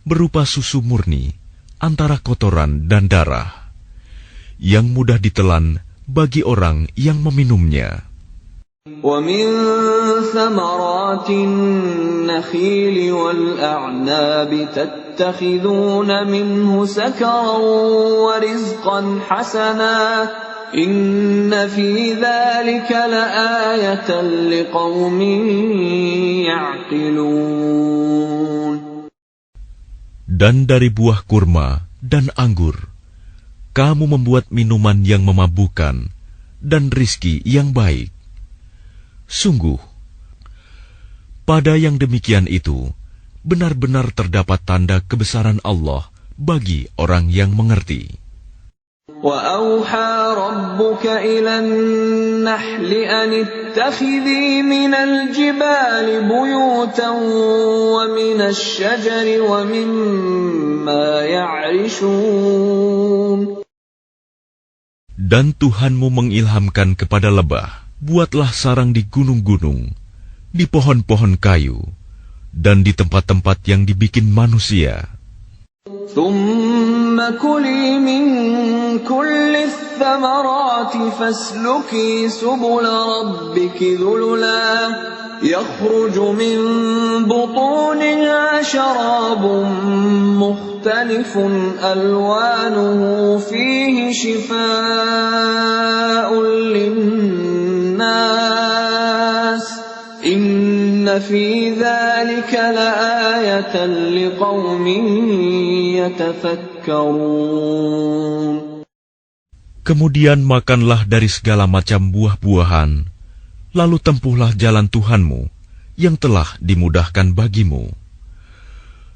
berupa susu murni, antara kotoran dan darah, yang mudah ditelan bagi orang yang meminumnya. وَمِن ثَمَرَاتِ النَّخِيلِ وَالْأَعْنَابِ تَتَّخِذُونَ مِنْهُ سَكَرًا وَرِزْقًا حَسَنًا إِنَّ فِي ذَلِكَ لَآيَةً لِقَوْمٍ يَعْقِلُونَ. Dan dari buah kurma dan anggur, kamu membuat minuman yang memabukkan dan rizki yang baik. Sungguh, pada yang demikian itu, benar-benar terdapat tanda kebesaran Allah bagi orang yang mengerti. وَأَوْحَى رَبُّكَ إِلَى النَّحْلِ أَنِ اتَّخِذِي مِنَ الْجِبَالِ بُيُوتًا وَمِنَ الشَّجَرِ وَمِمَّا يَعْرِشُونَ. Dan Tuhanmu mengilhamkan kepada lebah, buatlah sarang di gunung-gunung, di pohon-pohon kayu, dan di tempat-tempat yang dibikin manusia. ثُمَّ كُلِي مِن كُلِّ الثَّمَرَاتِ فَاسْلُكِي سُبُلَ رَبِّكِ ذُلُلًا يَخْرُجُ مِن بُطُونِهَا شَرَابٌ مُّخْتَلِفٌ أَلْوَانُهُ فِيهِ شِفَاءٌ لِّلنَّاسِ إِنَّ فِي ذَلِكَ لَآيَةً لِقَوْمٍ يَتَفَكَّرُونَ. Kemudian makanlah dari segala macam buah-buahan, lalu tempuhlah jalan Tuhanmu yang telah dimudahkan bagimu.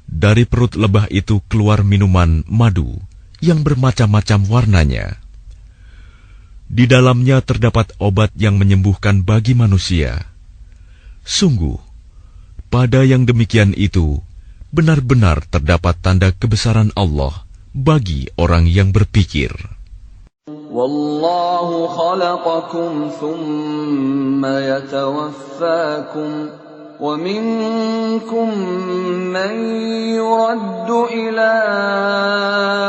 Dari perut lebah itu keluar minuman madu yang bermacam-macam warnanya. Di dalamnya terdapat obat yang menyembuhkan bagi manusia. Sungguh, pada yang demikian itu, benar-benar terdapat tanda kebesaran Allah bagi orang yang berpikir. وَاللَّهُ خَلَقَكُمْ ثُمَّ يَتَوَفَّاكُمْ وَمِنكُم مَّن يُرَدُّ إِلَىٰ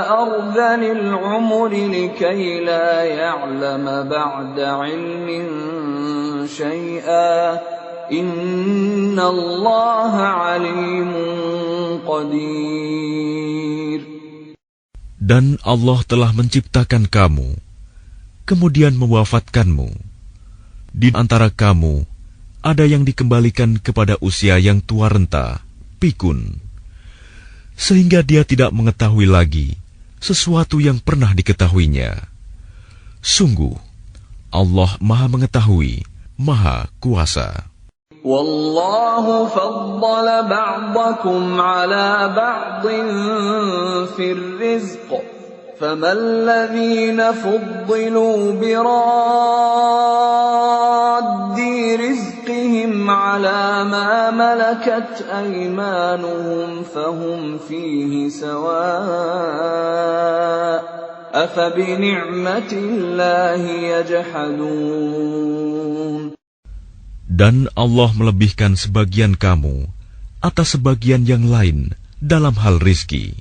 أَرْذَلِ الْعُمُرِ لِكَيْ لَا يَعْلَمَ بَعْدَ عِلْمٍ شَيْئًا إِنَّ اللَّهَ عَلِيمٌ قَدِيرٌ. Dan Allah telah menciptakan kamu, kemudian mewafatkanmu. Di antara kamu, ada yang dikembalikan kepada usia yang tua renta, pikun, sehingga dia tidak mengetahui lagi sesuatu yang pernah diketahuinya. Sungguh, Allah Maha Mengetahui, Maha Kuasa. وَاللَّهُ فَضَّلَ بَعْضَكُمْ عَلَى بَعْضٍ فِي الرِّزْقِ فَمَا الَّذِينَ فُضِّلُوا بِرَادِّ رِزْقِهِمْ عَلَى مَا مَلَكَتْ أَيْمَانُهُمْ فَهُمْ فِيهِ سَوَاءٌ أَفَبِنِعْمَةِ اللَّهِ يَجْحَدُونَ. Dan Allah melebihkan sebagian kamu atas sebagian yang lain dalam hal rizki.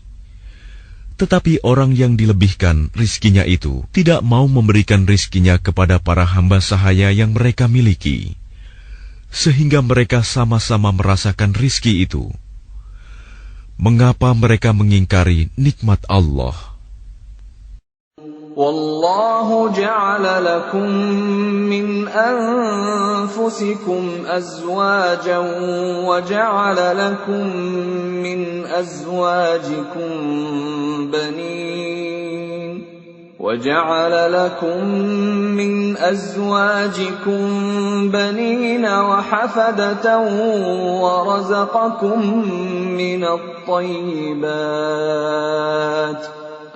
Tetapi orang yang dilebihkan rizkinya itu tidak mau memberikan rizkinya kepada para hamba sahaya yang mereka miliki, sehingga mereka sama-sama merasakan rizki itu. Mengapa mereka mengingkari nikmat Allah? وَاللَّهُ جَعَلَ لَكُم مِّنْ أَنفُسِكُمْ أَزْوَاجًا وَجَعَلَ لَكُم مِّنْ أَزْوَاجِكُم بَنِينَ وَحَفَدَةً وَرَزَقَكُم مِّنَ الطَّيِّبَاتِ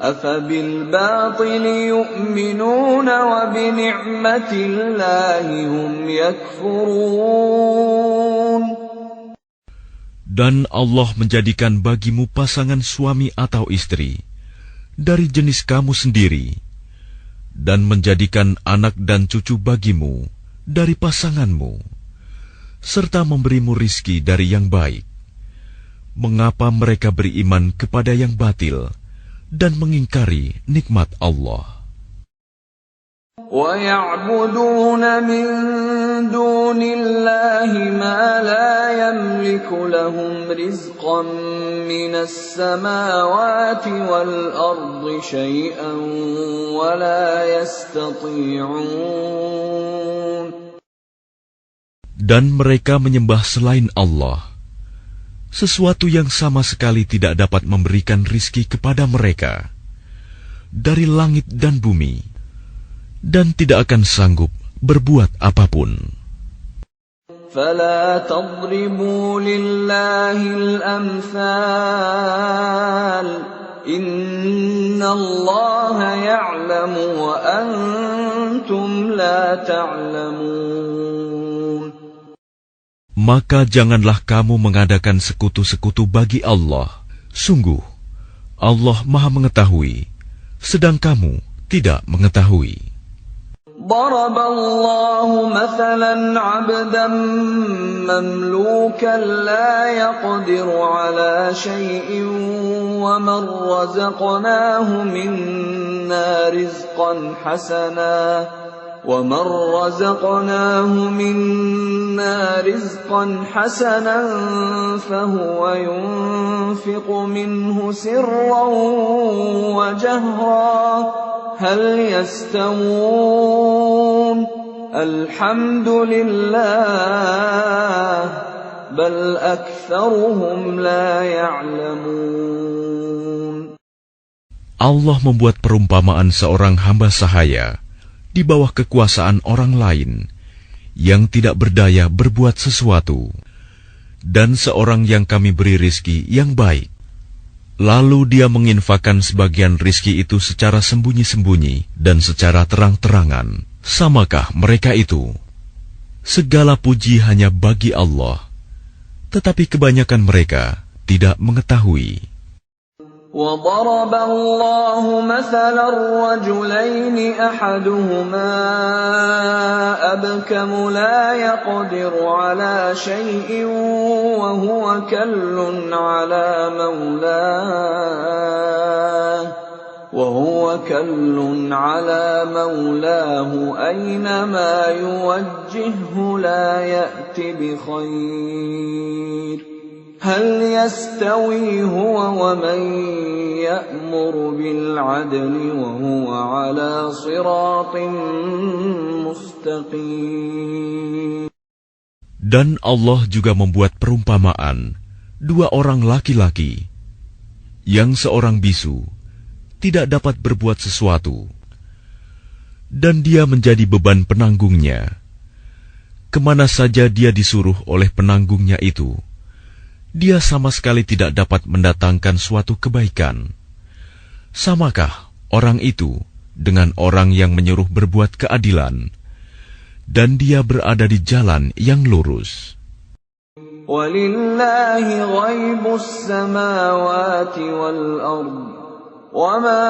أَفَبِالْبَاطِلِ يُؤْمِنُونَ وَبِنِعْمَةِ اللَّهِ هُمْ يَكْفُرُونَ. Dan Allah menjadikan bagimu pasangan suami atau istri dari jenis kamu sendiri, dan menjadikan anak dan cucu bagimu dari pasanganmu, serta memberimu rizki dari yang baik. Mengapa mereka beriman kepada yang batil dan mengingkari nikmat Allah? وَيَعْبُدُونَ مِن دُونِ اللَّهِ مَا لَا يَمْلِكُ لَهُمْ رِزْقًا مِّنَ السَّمَاوَاتِ وَالْأَرْضِ شَيْئًا وَلَا يَسْتَطِيعُونَ. Dan mereka menyembah selain Allah, sesuatu yang sama sekali tidak dapat memberikan rizki kepada mereka dari langit dan bumi, dan tidak akan sanggup berbuat apapun. فَلَا تَضْرِبُوا لِلَّهِ الْأَمْثَالَ إِنَّ اللَّهَ يَعْلَمُ وَأَنْتُمْ لَا تَعْلَمُونَ. Maka janganlah kamu mengadakan sekutu-sekutu bagi Allah. Sungguh, Allah Maha Mengetahui, sedang kamu tidak mengetahui. ضرب الله مثلا عبدا مملوكا لا يقدر على شيء ومن رزقناه منا رزقا حسنا فهو ينفق منه سرا وجهرا هل يستوون الحمد لله بل أكثرهم لا يعلمون. Allah membuat perumpamaan seorang hamba sahaya di bawah kekuasaan orang lain yang tidak berdaya berbuat sesuatu, dan seorang yang kami beri rizki yang baik. Lalu dia menginfakkan sebagian rizki itu secara sembunyi-sembunyi dan secara terang-terangan. Samakah mereka itu? Segala puji hanya bagi Allah, tetapi kebanyakan mereka tidak mengetahui. وَضَرَبَ اللَّهُ مَثَلًا رَّجُلَيْنِ أَحَدُهُمَا أَبْكَمُ لَا يَقْدِرُ عَلَىٰ شَيْءٍ وَهُوَ كَلٌّ عَلَىٰ مَوْلَاهُ أَيْنَمَا يُوَجِّههُّ لَا يَأْتِ بِخَيْرٍ هل يستوي هو ومن يأمر بالعدل وهو على صراط مستقيم. Dan Allah juga membuat perumpamaan dua orang laki-laki yang seorang bisu tidak dapat berbuat sesuatu dan dia menjadi beban penanggungnya. Kemana saja dia disuruh oleh penanggungnya itu, dia sama sekali tidak dapat mendatangkan suatu kebaikan. Samakah orang itu dengan orang yang menyuruh berbuat keadilan, dan dia berada di jalan yang lurus? وَلِلَّهِ غَيْبُ السَّمَاوَاتِ وَالْأَرْضِ وَمَا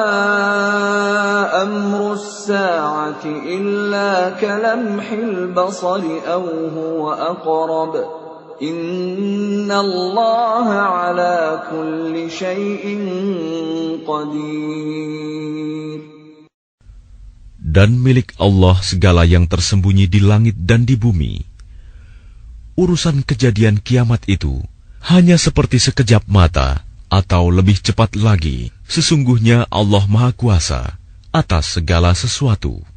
أَمْرُ السَّاعَةِ إِلَّا كَلَمْحِ الْبَصَرِ أَوْ هُوَ أَقْرَبُ إِنَّ اللَّهَ عَلَى كُلِّ شَيْءٍ قَدِيرٌ. Dan milik Allah segala yang tersembunyi di langit dan di bumi. Urusan kejadian kiamat itu hanya seperti sekejap mata atau lebih cepat lagi. Sesungguhnya Allah Maha Kuasa atas segala sesuatu.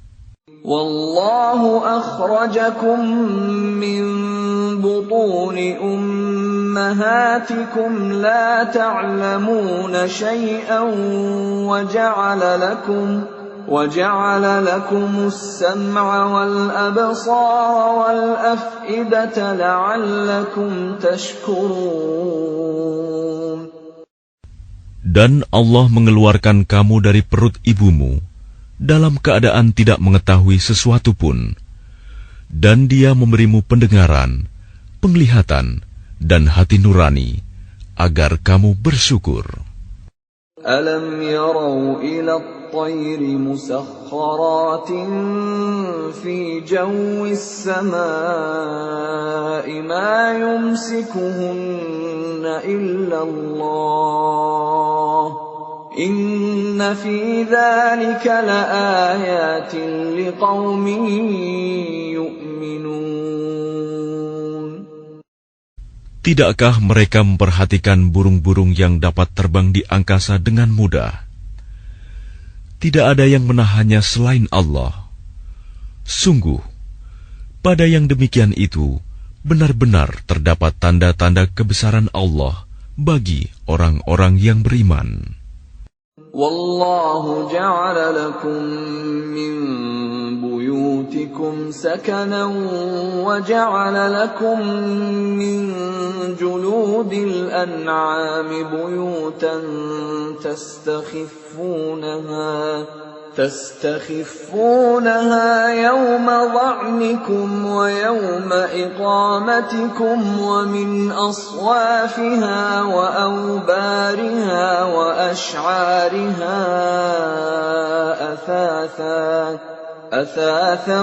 Wallahu akhrajakum min butuni ummahatikum la ta'lamuna shay'an وجعل لكم السمع والأبصار والأفئدة لعلكم تشكرون. Dan Allah mengeluarkan kamu dari perut ibumu dalam keadaan tidak mengetahui sesuatu pun, dan Dia memberimu pendengaran, penglihatan, dan hati nurani agar kamu bersyukur. Alam yarau ila at-tayr musakhkharatin fi jawis samaa'i ma yumsikuhunna illa Allah إِنَّ فِي ذَلِكَ لَآيَاتٍ لِقَوْمٍ يُؤْمِنُونَ. Tidakkah mereka memperhatikan burung-burung yang dapat terbang di angkasa dengan mudah? Tidak ada yang menahannya selain Allah. Sungguh, pada yang demikian itu, benar-benar terdapat tanda-tanda kebesaran Allah bagi orang-orang yang beriman. Wallahu ja'ala lakum min buyutikum sakanan wa ja'ala lakum min juludil an'ami buyutan تستخفونها يوم ظعنكم ويوم إقامتكم ومن أصوافها وأوبارها وأشعارها أثاثا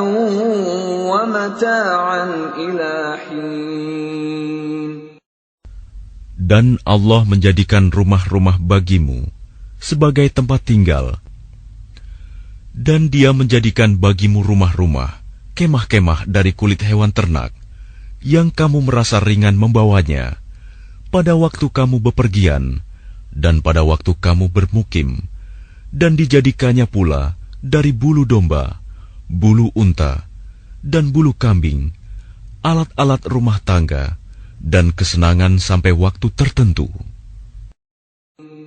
ومتاعا إلى حين. Dan Allah menjadikan rumah-rumah bagimu sebagai tempat tinggal, dan Dia menjadikan bagimu rumah-rumah, kemah-kemah dari kulit hewan ternak, yang kamu merasa ringan membawanya, pada waktu kamu bepergian, dan pada waktu kamu bermukim, dan dijadikannya pula dari bulu domba, bulu unta, dan bulu kambing, alat-alat rumah tangga, dan kesenangan sampai waktu tertentu.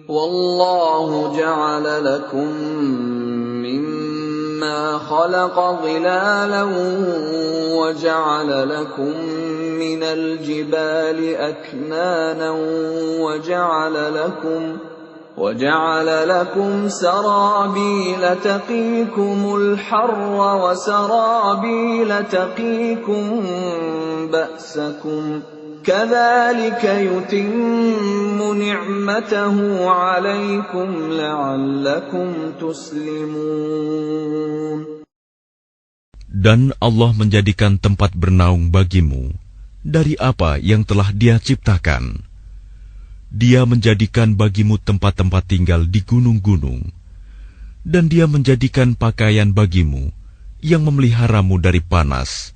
Wallahu ja'ala lakum mimma khalaqa dhilalan wa ja'ala lakum minal jibali aknanan wa ja'ala lakum sarabila taqikumul harra wa sarabila taqikum ba'sakum كَذَلِكَ يُتِمُّ نِعْمَتَهُ عَلَيْكُمْ لَعَلَّكُمْ تُسْلِمُونَ. Dan Allah menjadikan tempat bernaung bagimu dari apa yang telah Dia ciptakan. Dia menjadikan bagimu tempat-tempat tinggal di gunung-gunung, dan Dia menjadikan pakaian bagimu yang memeliharamu dari panas,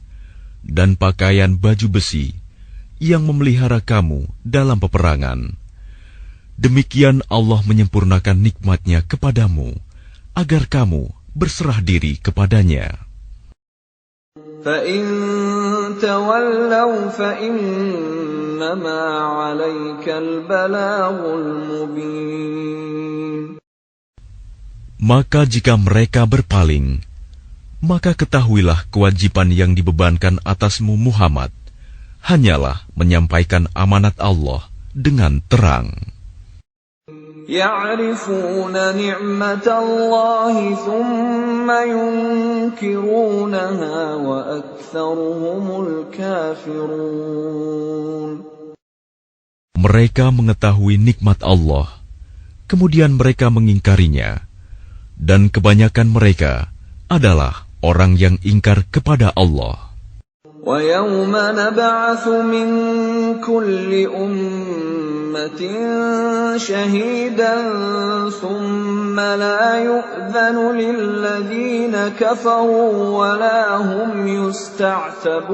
dan pakaian baju besi yang memelihara kamu dalam peperangan. Demikian Allah menyempurnakan nikmat-Nya kepadamu, agar kamu berserah diri kepadanya. فَإِن تَوَلَّوْا فَإِنَّمَا عَلَيْكَ الْبَلَاغُ الْمُبِينُ. Maka jika mereka berpaling, maka ketahuilah kewajiban yang dibebankan atasmu Muhammad hanyalah menyampaikan amanat Allah dengan terang. Ya'rifuna ni'matallahi thumma yunkirunaha wa aktsaruhumul kafirun. Mereka mengetahui nikmat Allah, kemudian mereka mengingkarinya, dan kebanyakan mereka adalah orang yang ingkar kepada Allah. وَيَوْمَ نَبْعَثُ مِنْ كُلِّ أُمَّةٍ شَهِيدًا ثُمَّ لَا يُؤْذَنُ لِلَّذِينَ كَفَرُوا وَلَا هُمْ يُسْتَعْتَبُونَ.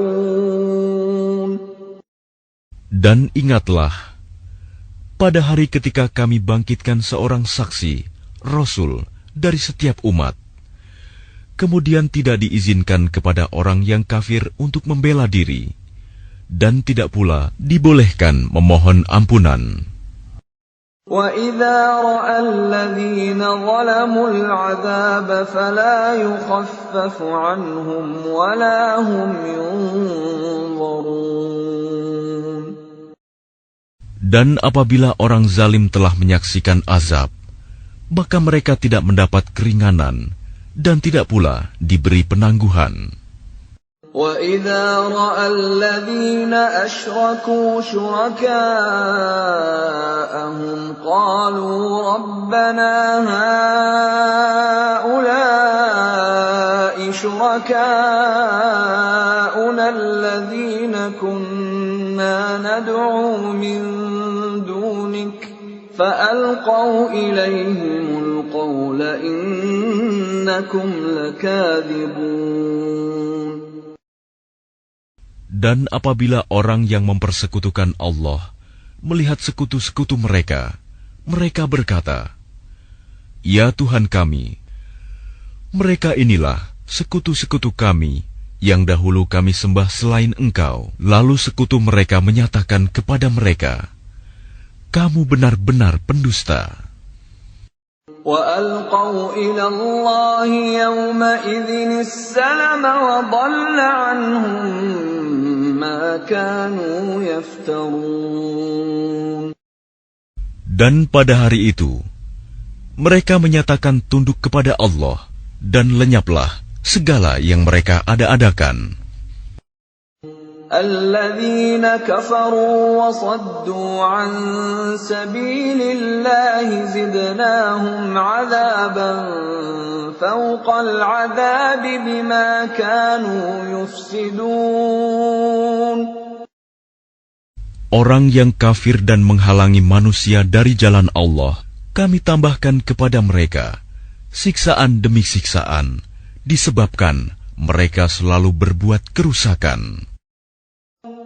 Dan ingatlah, pada hari ketika kami bangkitkan seorang saksi, Rasul dari setiap umat, kemudian tidak diizinkan kepada orang yang kafir untuk membela diri, dan tidak pula dibolehkan memohon ampunan. وَإِذَا رَأَى الَّذِينَ ظَلَمُوا الْعَذَابَ فَلَا يُخَفَّفُ عَنْهُمْ وَلَا هُمْ يُنظَرُونَ. Dan apabila orang zalim telah menyaksikan azab, maka mereka tidak mendapat keringanan, dan tidak pula diberi penangguhan. وَإِذَا رَأَى الَّذِينَ أَشْرَكُوا شُرَكَاءَهُمْ قَالُوا رَبَّنَا هَؤُلَاءِ شُرَكَاؤُنَا الَّذِينَ كُنَّا نَدْعُو مِن دُونِكَ فألقوا إليهم القول إنكم لكاذبون. Dan apabila orang yang mempersekutukan Allah melihat sekutu-sekutu mereka, mereka berkata, "Ya Tuhan kami, mereka inilah sekutu-sekutu kami yang dahulu kami sembah selain Engkau." Lalu sekutu mereka menyatakan kepada mereka, "Kamu benar-benar pendusta." وَأَلْقَوْا إِلَى اللَّهِ يَوْمَئِذٍ السَّلَمَ وَضَلَّ عَنْهُمْ مَا كَانُوا يَفْتَرُونَ. Dan pada hari itu, mereka menyatakan tunduk kepada Allah, dan lenyaplah segala yang mereka ada-adakan. الَّذِينَ كَفَرُوا وَصَدُّوا عَن سَبِيلِ اللَّهِ زِدْنَاهُمْ عَذَابًا فَوْقَ الْعَذَابِ بِمَا كَانُوا يُفْسِدُونَ. Orang yang kafir dan menghalangi manusia dari jalan Allah, kami tambahkan kepada mereka siksaan demi siksaan, disebabkan mereka selalu berbuat kerusakan.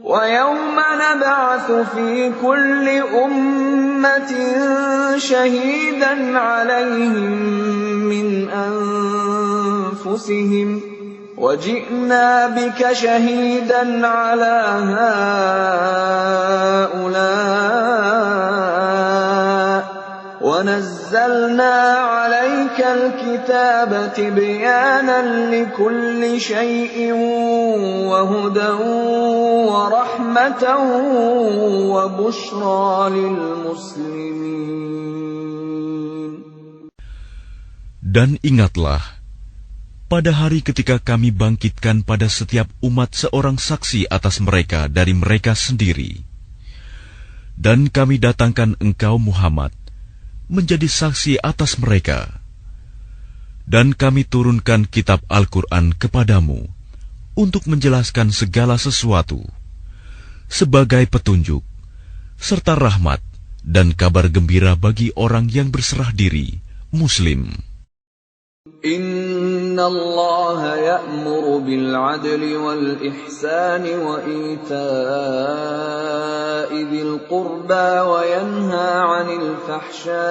وَيَوْمَ نَبْعَثُ فِي كُلِّ أُمَّةٍ شَهِيدًا عَلَيْهِمْ مِنْ أَنْفُسِهِمْ وَجِئْنَا بِكَ شَهِيدًا عَلَى هَؤُلَاءِ وَنَزَّلْنَا عَلَيْكَ الْكِتَابَ تِبْيَانًا لِكُلِّ شَيْءٍ وَهُدًى وَرَحْمَةً وَبُشْرَى لِلْمُسْلِمِينَ. Dan ingatlah, pada hari ketika kami bangkitkan pada setiap umat seorang saksi atas mereka dari mereka sendiri. Dan kami datangkan engkau Muhammad menjadi saksi atas mereka. Dan kami turunkan kitab Al-Quran kepadamu untuk menjelaskan segala sesuatu sebagai petunjuk, serta rahmat dan kabar gembira bagi orang yang berserah diri, Muslim. Inna Allah ya'muru bil 'adli wal ihsani wa ita'i dzil qurba wa yanha 'anil fahsya'i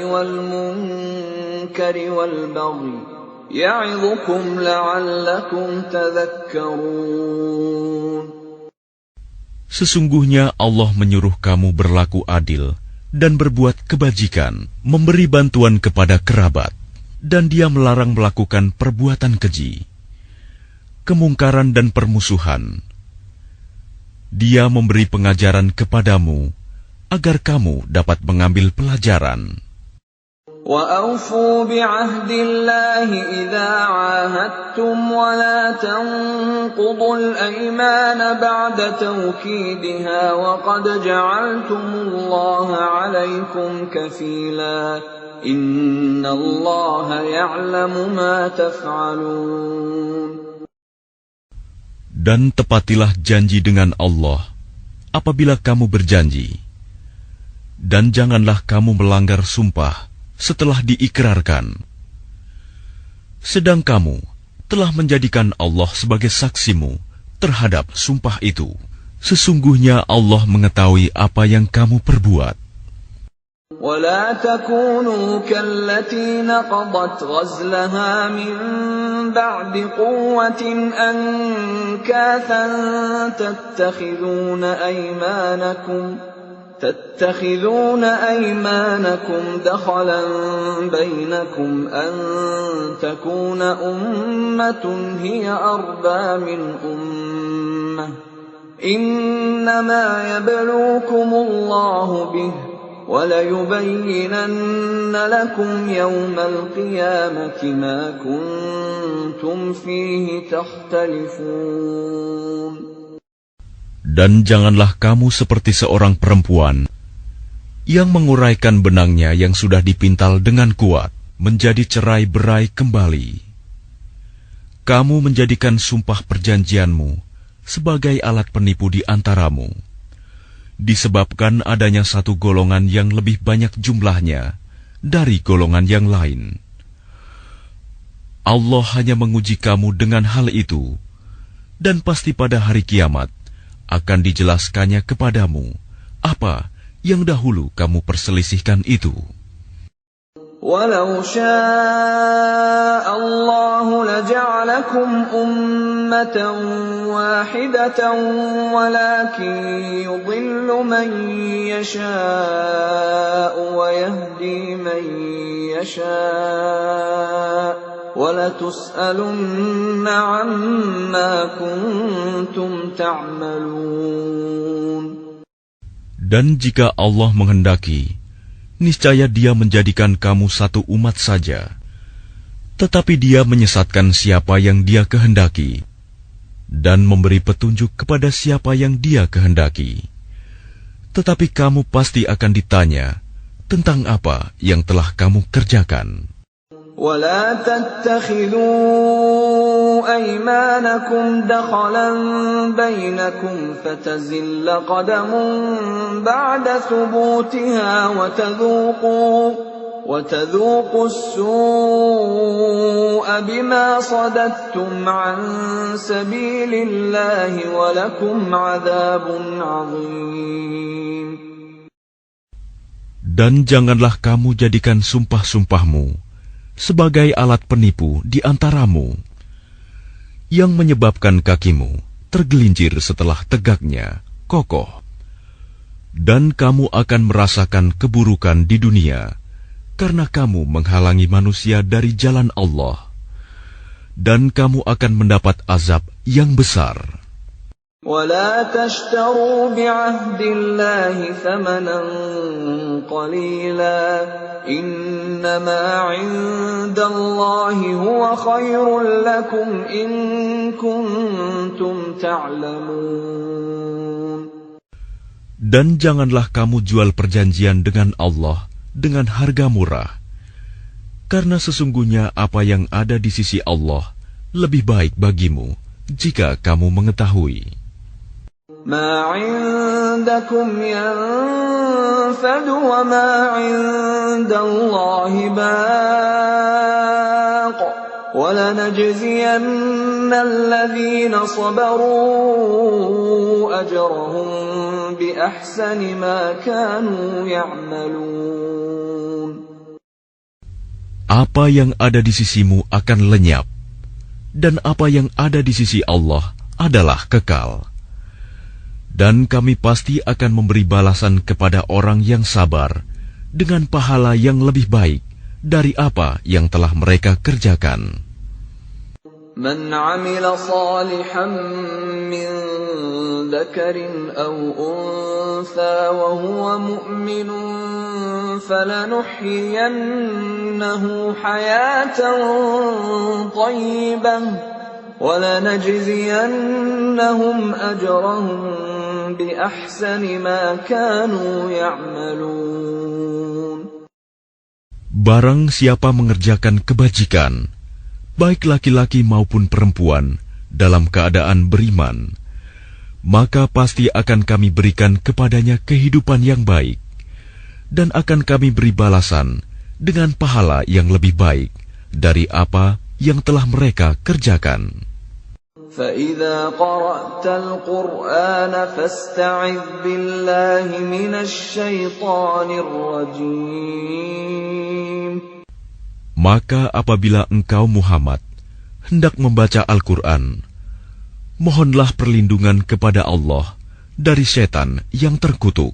wal munkari wal baghi ya'idhukum la'allakum tadhakkarun. Sesungguhnya Allah menyuruh kamu berlaku adil dan berbuat kebajikan, memberi bantuan kepada kerabat, dan Dia melarang melakukan perbuatan keji, kemungkaran dan permusuhan. Dia memberi pengajaran kepadamu agar kamu dapat mengambil pelajaran. وَأَوْفُوا بِعَهْدِ اللَّهِ إِذَا عَاهَدتُّمْ وَلَا تَنقُضُوا الْأَيْمَانَ بَعْدَ تَوْكِيدِهَا وَقَدْ جَعَلْتُمُ اللَّهَ عَلَيْكُمْ كَفِيلًا إِنَّ اللَّهَ يَعْلَمُ مَا تَفْعَلُونَ. Dan tepatilah janji dengan Allah apabila kamu berjanji, dan janganlah kamu melanggar sumpah setelah diikrarkan. Sedang kamu telah menjadikan Allah sebagai saksimu terhadap sumpah itu. Sesungguhnya Allah mengetahui apa yang kamu perbuat. وَلَا تَكُونُوا كَالَّتِي نَقَضَتْ غَزْلَهَا مِنْ بَعْدِ قُوَّةٍ أَنْكَاثًا تتخذون أيمانكم دخلا بينكم أن تكون أمة هي أربى من أمة إنما يبلوكم الله به وَلَيُبَيِّنَنَّ لَكُمْ يَوْمَ الْقِيَامَةِ مَا كُنْتُمْ فِيهِ تَخْتَلِفُونَ. Dan janganlah kamu seperti seorang perempuan yang menguraikan benangnya yang sudah dipintal dengan kuat menjadi cerai-berai kembali. Kamu menjadikan sumpah perjanjianmu sebagai alat penipu di antaramu. disebabkan adanya satu golongan yang lebih banyak jumlahnya dari golongan yang lain. Allah hanya menguji kamu dengan hal itu, dan pasti pada hari kiamat akan dijelaskannya kepadamu apa yang dahulu kamu perselisihkan itu. وَلَوْ شَاءَ اللَّهُ لَجَعَلَكُمْ أُمَّةً وَاحِدَةً وَلَكِنْ يُضِلُّ مَنْ يَشَاءُ وَيَهْدِي مَنْ يَشَاءُ وَلَتُسْأَلُنَّ عَمَّا كُنْتُمْ تَعْمَلُونَ. Dan jika Allah menghendaki, niscaya Dia menjadikan kamu satu umat saja. Tetapi Dia menyesatkan siapa yang Dia kehendaki, dan memberi petunjuk kepada siapa yang Dia kehendaki. Tetapi kamu pasti akan ditanya tentang apa yang telah kamu kerjakan. وَلَا تَتَّخِذُوا أَيْمَانَكُمْ دَخَلًا بَيْنَكُمْ فَتَزِلَّ قَدَمٌ بَعْدَ ثُبُوتِهَا وَتَذُوقُوا السُّوءَ بِمَا صَدَدتُّمْ عَنْ سَبِيلِ اللَّهِ وَلَكُمْ عَذَابٌ عَظِيمٌ. Dan janganlah kamu jadikan sumpah-sumpahmu sebagai alat penipu di antaramu, yang menyebabkan kakimu tergelincir setelah tegaknya kokoh. Dan kamu akan merasakan keburukan di dunia, karena kamu menghalangi manusia dari jalan Allah, dan kamu akan mendapat azab yang besar. وَلَا تَشْتَرُوا بِعَهْدِ اللَّهِ ثَمَنًا قَلِيلًا إِنَّمَا عِندَ اللَّهِ هُوَ خَيْرٌ لَكُمْ إِن كُنتُمْ تَعْلَمُونَ. Dan janganlah kamu jual perjanjian dengan Allah dengan harga murah, karena sesungguhnya apa yang ada di sisi Allah lebih baik bagimu jika kamu mengetahui. مَا عِندَكُمْ يَنفَدُ وَمَا عِندَ اللَّهِ بَاقٍ وَلَنَجْزِيَنَّ الَّذِينَ صَبَرُوا أَجْرَهُم بِأَحْسَنِ مَا كَانُوا يَعْمَلُونَ. Apa yang ada di sisimu akan lenyap, dan apa yang ada di sisi Allah adalah kekal. Dan kami pasti akan memberi balasan kepada orang yang sabar dengan pahala yang lebih baik dari apa yang telah mereka kerjakan. مَنْ عَمِلَ صَالِحًا مِّن ذَكَرٍ أَوْ أُنثَىٰ وَهُوَ مُؤْمِنٌ فَلَنُحْيِيَنَّهُ حَيَاةً طَيِّبَةً وَلَنَجْزِيَنَّهُمْ أَجْرَهُم بِأَحْسَنِ مَا كَانُوا يَعْمَلُونَ. Barang siapa mengerjakan kebajikan, baik laki-laki maupun perempuan, dalam keadaan beriman, maka pasti akan kami berikan kepadanya kehidupan yang baik, dan akan kami beri balasan dengan pahala yang lebih baik dari apa yang telah mereka kerjakan. فَإِذَا قَرَأْتَ الْقُرْآنَ فَاسْتَعِذْ بِاللَّهِ مِنَ الشَّيْطَانِ الرَّجِيمِ. Maka apabila engkau Muhammad hendak membaca Al-Quran, mohonlah perlindungan kepada Allah dari setan yang terkutuk.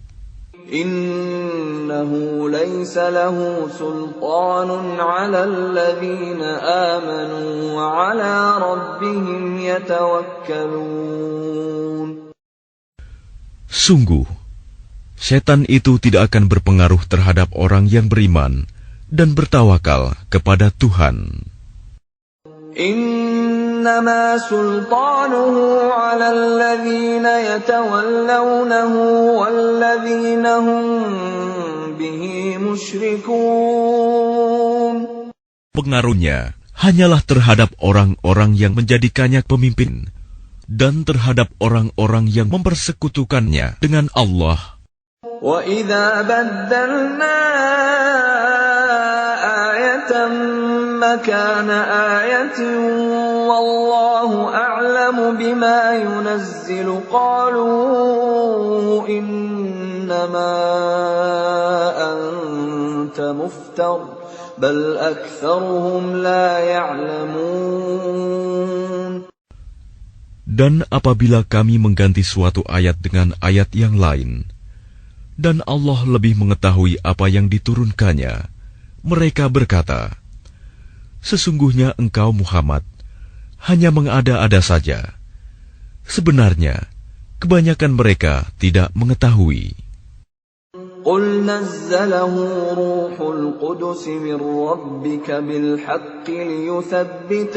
Innahu laysa lahu sultanun 'ala alladhina amanu wa 'ala rabbihim yatawakkalun. Sungguh, setan itu tidak akan berpengaruh terhadap orang yang beriman dan bertawakal kepada Tuhan. Innama sultanuhu 'ala alladhina yatawallawnahu walladhina hum bihi musyrikun. Pengaruhnya hanyalah terhadap orang-orang yang menjadikannya pemimpin dan terhadap orang-orang yang mempersekutukannya dengan Allah. وَإِذَا بَدَّلْنَا آيَةً مَكَانَ آيَةٍ وَاللَّهُ أَعْلَمُ بِمَا يُنَزِّلُ قَالُوا إِنَّمَا أَنْتَ مُفْتَرٍ بَلْ أَكْثَرُهُمْ لَا يَعْلَمُونَ. Dan apabila kami mengganti suatu ayat dengan ayat yang lain, dan Allah lebih mengetahui apa yang diturunkannya, mereka berkata, sesungguhnya engkau Muhammad hanya mengada-ada saja. Sebenarnya, kebanyakan mereka tidak mengetahui. قُلْ نَزَّلَهُ رُوحُ الْقُدُسِ مِنْ رَبِّكَ بِالْحَقِّ لِيُثَبِّتَ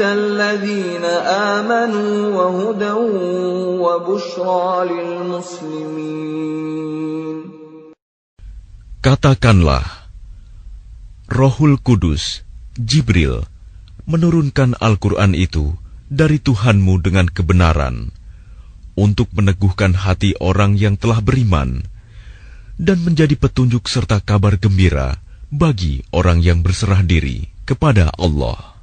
الَّذِينَ آمَنُوا وَهُدًى وَبُشْرَى لِلْمُسْلِمِينَ. Katakanlah, Rohul Kudus, Jibril, menurunkan Al-Quran itu dari Tuhanmu dengan kebenaran, untuk meneguhkan hati orang yang telah beriman, dan menjadi petunjuk serta kabar gembira bagi orang yang berserah diri kepada Allah.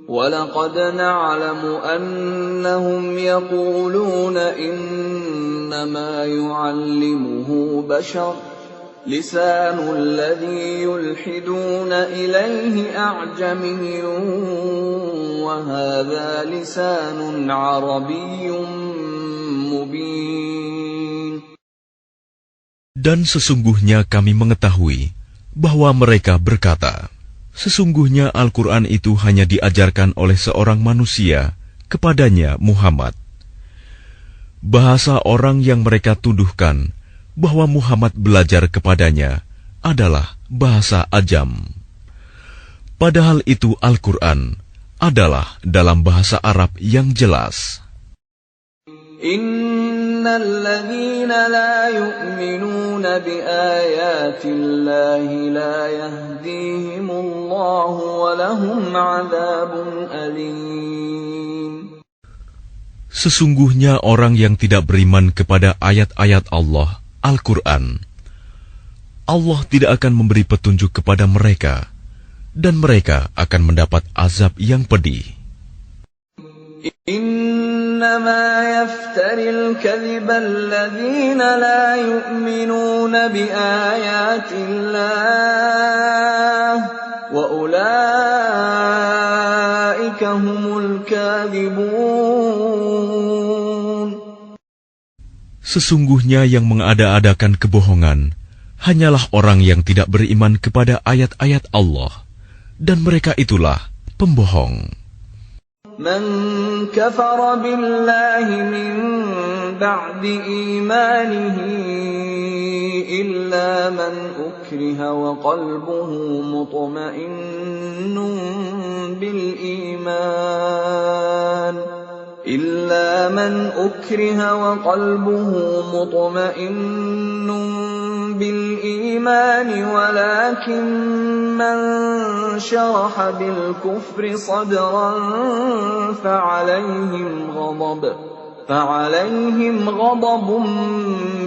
وَلَقَدْ نَعْلَمُ أَنَّهُمْ يَقُولُونَ إِنَّمَا يُعَلِّمُهُ بَشَرٌ لِسَانُ الَّذِي يُلْحِدُونَ إِلَيْهِ أَعْجَمِيٌّ وَهَذَا لِسَانٌ عَرَبِيٌّ مُبِينٌ. Dan sesungguhnya kami mengetahui bahwa mereka berkata, sesungguhnya Al-Quran itu hanya diajarkan oleh seorang manusia kepadanya Muhammad. Bahasa orang yang mereka tuduhkan bahwa Muhammad belajar kepadanya adalah bahasa Ajam. Padahal itu Al-Quran adalah dalam bahasa Arab yang jelas. الَّذِينَ لَا يُؤْمِنُونَ بِآيَاتِ اللَّهِ لَا يَهْدِيهِمُ اللَّهُ وَلَهُمْ عَذَابٌ أَلِيمٌ. Sesungguhnya orang yang tidak beriman kepada ayat-ayat Allah, Al-Quran, Allah tidak akan memberi petunjuk kepada mereka, dan mereka akan mendapat azab yang pedih. إِنَّمَا يَفْتَرِي الْكَذِبَ الَّذِينَ لَا يُؤْمِنُونَ بِآيَاتِ اللَّهِ وَأُولَئِكَ هُمُ الْكَاذِبُونَ. Sesungguhnya yang mengada-adakan kebohongan hanyalah orang yang tidak beriman kepada ayat-ayat Allah, dan mereka itulah pembohong. مَنْ كَفَرَ بِاللَّهِ مِنْ بَعْدِ إِيمَانِهِ إِلَّا مَنْ أُكْرِهَ وَقَلْبُهُ مُطْمَئِنٌّ بِالْإِيمَانِ وَلَكِنْ مَنْ شَرَحَ بِالْكُفْرِ صَدْرًا فَعَلَيْهِمْ غَضَبٌ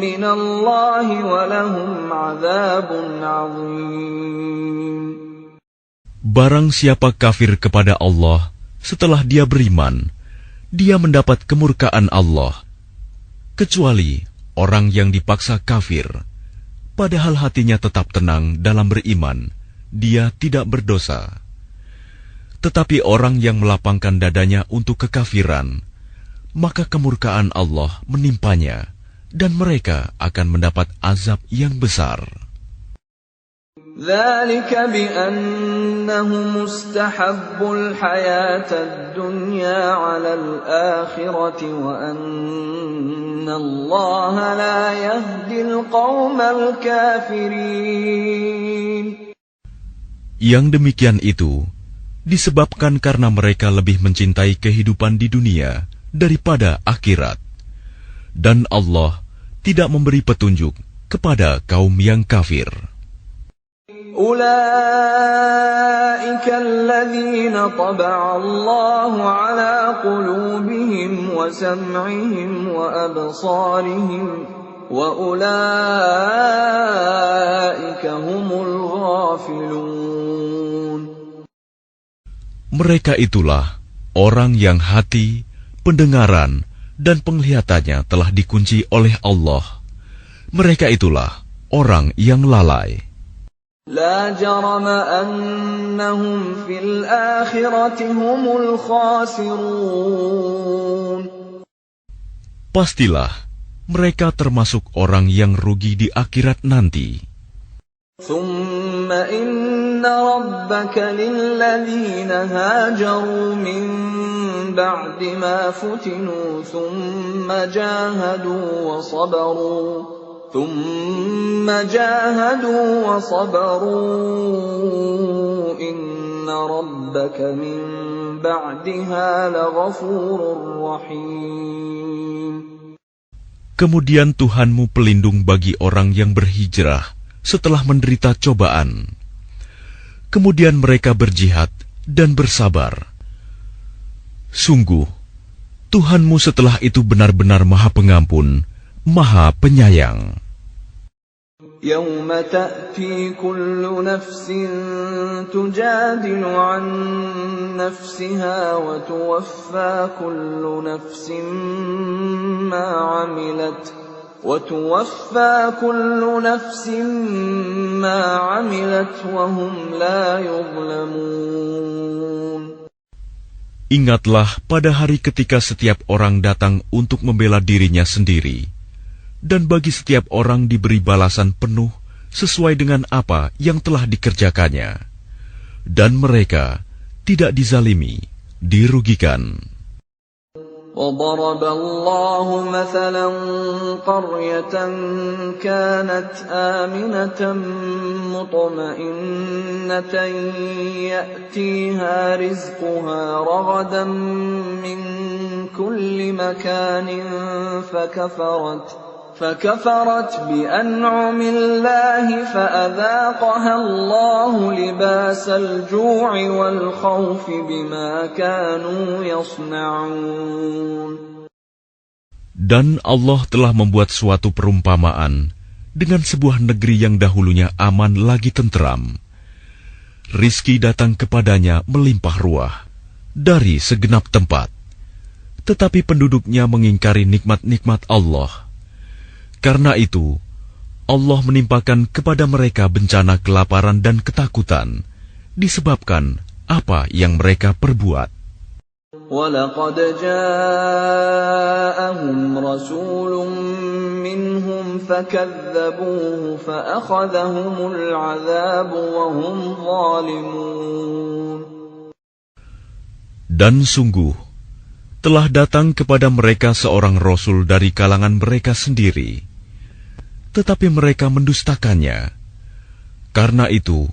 مِّنَ اللَّهِ وَلَهُمْ عَذَابٌ عَظِيمٌ. Barang siapa kafir kepada Allah setelah dia beriman, dia mendapat kemurkaan Allah, kecuali orang yang dipaksa kafir, padahal hatinya tetap tenang dalam beriman, dia tidak berdosa. Tetapi orang yang melapangkan dadanya untuk kekafiran, maka kemurkaan Allah menimpanya, dan mereka akan mendapat azab yang besar. ذَلِكَ بِأَنَّهُمُ اسْتَحَبُّوا الْحَيَاةَ الدُّنْيَا عَلَى الْآخِرَةِ وَأَنَّ اللَّهَ لَا يَهْدِي الْقَوْمَ الْكَافِرِينَ. Yang demikian itu disebabkan karena mereka lebih mencintai kehidupan di dunia daripada akhirat, dan Allah tidak memberi petunjuk kepada kaum yang kafir. أولئك الذين طبع الله على قلوبهم وسمعهم وأبصارهم وأولئك هم الغافلون. Mereka itulah orang yang hati, pendengaran, dan penglihatannya telah dikunci oleh Allah. Mereka itulah orang yang lalai. لا جرم أنهم في الآخرة هم الخاسرون. Pastilah mereka termasuk orang yang rugi di akhirat nanti. ثم إن ربك للذين هاجروا من بعد ما فتنوا ثم جاهدوا وصبروا إن ربك من بعدها لغفور رحيم. Kemudian Tuhanmu pelindung bagi orang yang berhijrah setelah menderita cobaan. Kemudian mereka berjihad dan bersabar. Sungguh, Tuhanmu setelah itu benar-benar Maha Pengampun, Maha Penyayang. يوم تأتي كل نفس تجادل عن نفسها وتوفى كل نفس ما عملت وهم لا يظلمون. Ingatlah pada hari ketika setiap orang datang untuk membela dirinya sendiri, dan bagi setiap orang diberi balasan penuh sesuai dengan apa yang telah dikerjakannya, dan mereka tidak dizalimi, dirugikan. وضرب الله مثلا قرية كانت آمنة مطمئنة يأتيها رزقها رغدا من كل مكان فكفرت بأنعم الله فأذاقها الله لباس الجوع والخوف بما كانوا يصنعون. Dan Allah telah membuat suatu perumpamaan dengan sebuah negeri yang dahulunya aman lagi tenteram. Rizki datang kepadanya melimpah ruah dari segenap tempat, tetapi penduduknya mengingkari nikmat-nikmat Allah. Karena itu, Allah menimpakan kepada mereka bencana kelaparan dan ketakutan, disebabkan apa yang mereka perbuat. وَلَقَدْ جَاءَهُمْ رَسُولٌ مِّنْهُمْ فَكَذَّبُوهُ فَأَخَذَهُمُ الْعَذَابُ وَهُمْ ظَالِمُونَ. Dan sungguh, telah datang kepada mereka seorang Rasul dari kalangan mereka sendiri, tetapi mereka mendustakannya. Karena itu,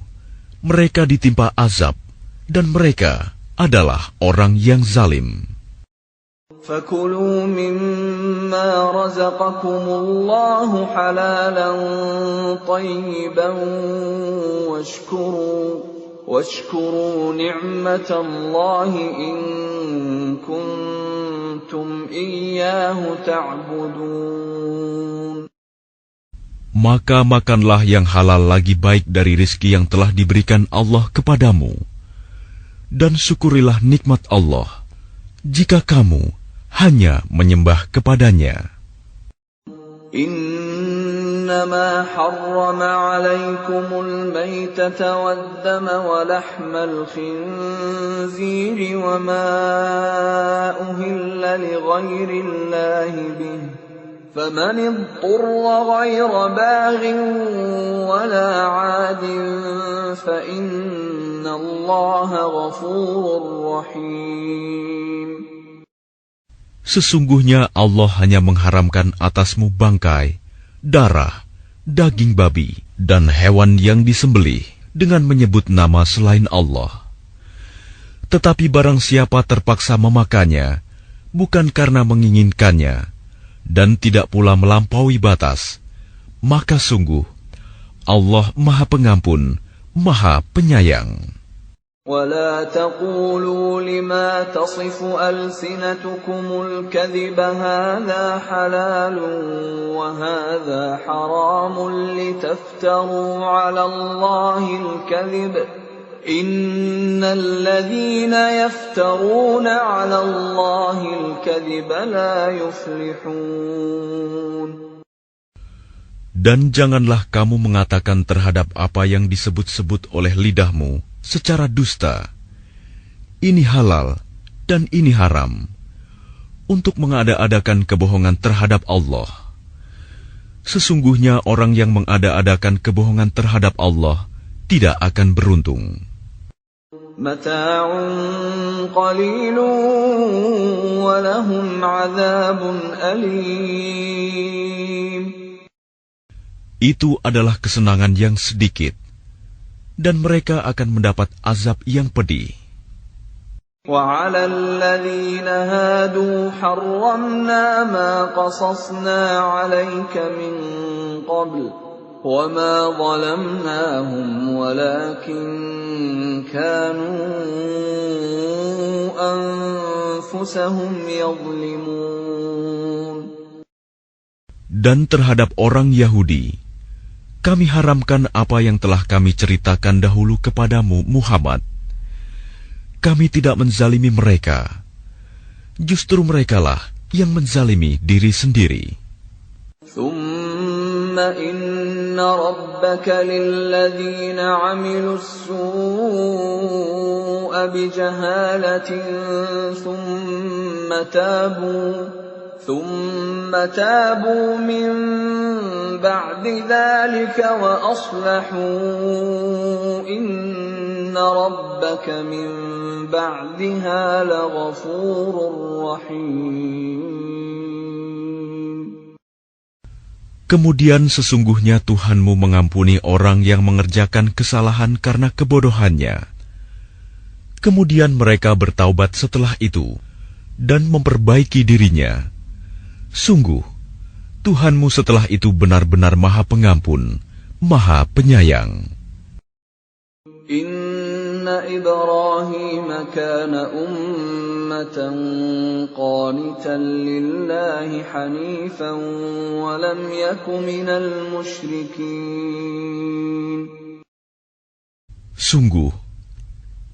mereka ditimpa azab, dan mereka adalah orang yang zalim. فَكُلُوا مِمَّا رَزَقَكُمُ اللَّهُ حَلَالًا طَيِّبًا وَاشْكُرُوا نِعْمَةَ اللَّهِ إِن كُنتُمْ إِيَّاهُ تَعْبُدُونَ. Maka makanlah yang halal lagi baik dari rizki yang telah diberikan Allah kepadamu, dan syukurilah nikmat Allah jika kamu hanya menyembah kepadanya. إنما حرم عليكم الميتة والدم ولحم الخنزير وما أهل لغير الله به فمن اضطر غير باغ ولا عاد فإن الله غفور رحيم. Sesungguhnya Allah hanya mengharamkan atasmu bangkai, darah, daging babi, dan hewan yang disembelih dengan menyebut nama selain Allah. Tetapi barang siapa terpaksa memakannya, bukan karena menginginkannya, dan tidak pula melampaui batas, maka sungguh Allah Maha Pengampun, Maha Penyayang. ولا تقولوا لما تصف ألسنتكم الكذب هذا حلال وهذا حرام لتفتروا على الله الكذب إن الذين يفترون على الله الكذب لا يفلحون. Dan janganlah kamu mengatakan terhadap apa yang disebut-sebut oleh lidahmu secara dusta, ini halal dan ini haram, untuk mengada-adakan kebohongan terhadap Allah. Sesungguhnya orang yang mengada-adakan kebohongan terhadap Allah tidak akan beruntung. Mata'un qalilun wa lahum 'adzabun alim. Itu adalah kesenangan yang sedikit, dan mereka akan mendapat azab yang pedih. وَعَلَى الَّذِينَ هَادُوا حَرَّمْنَا مَا قَصَصْنَا عَلَيْكَ مِنْ قَبْلُ وَمَا ظَلَمْنَاهُمْ وَلَكِنْ كَانُوا أَنفُسَهُمْ يَظْلِمُونَ. Dan terhadap orang Yahudi, kami haramkan apa yang telah kami ceritakan dahulu kepadamu, Muhammad. Kami tidak menzalimi mereka. Justru merekalah yang menzalimi diri sendiri. ثُمَّ إِنَّ رَبَّكَ لِلَّذِينَ عَمِلُوا السُّوءَ بِجَهَالَةٍ ثُمَّ تابوا من بعد ذلك وأصلحوا إن ربك من بعدها لغفور رحيم. Kemudian sesungguhnya Tuhanmu mengampuni orang yang mengerjakan kesalahan karena kebodohannya. Kemudian mereka bertaubat setelah itu dan memperbaiki dirinya. Sungguh, Tuhanmu setelah itu benar-benar Maha Pengampun, Maha Penyayang. Inna Ibrahim kana ummatan qanitan lillahi hanifan wa lam yaku minal musyrikin. Sungguh,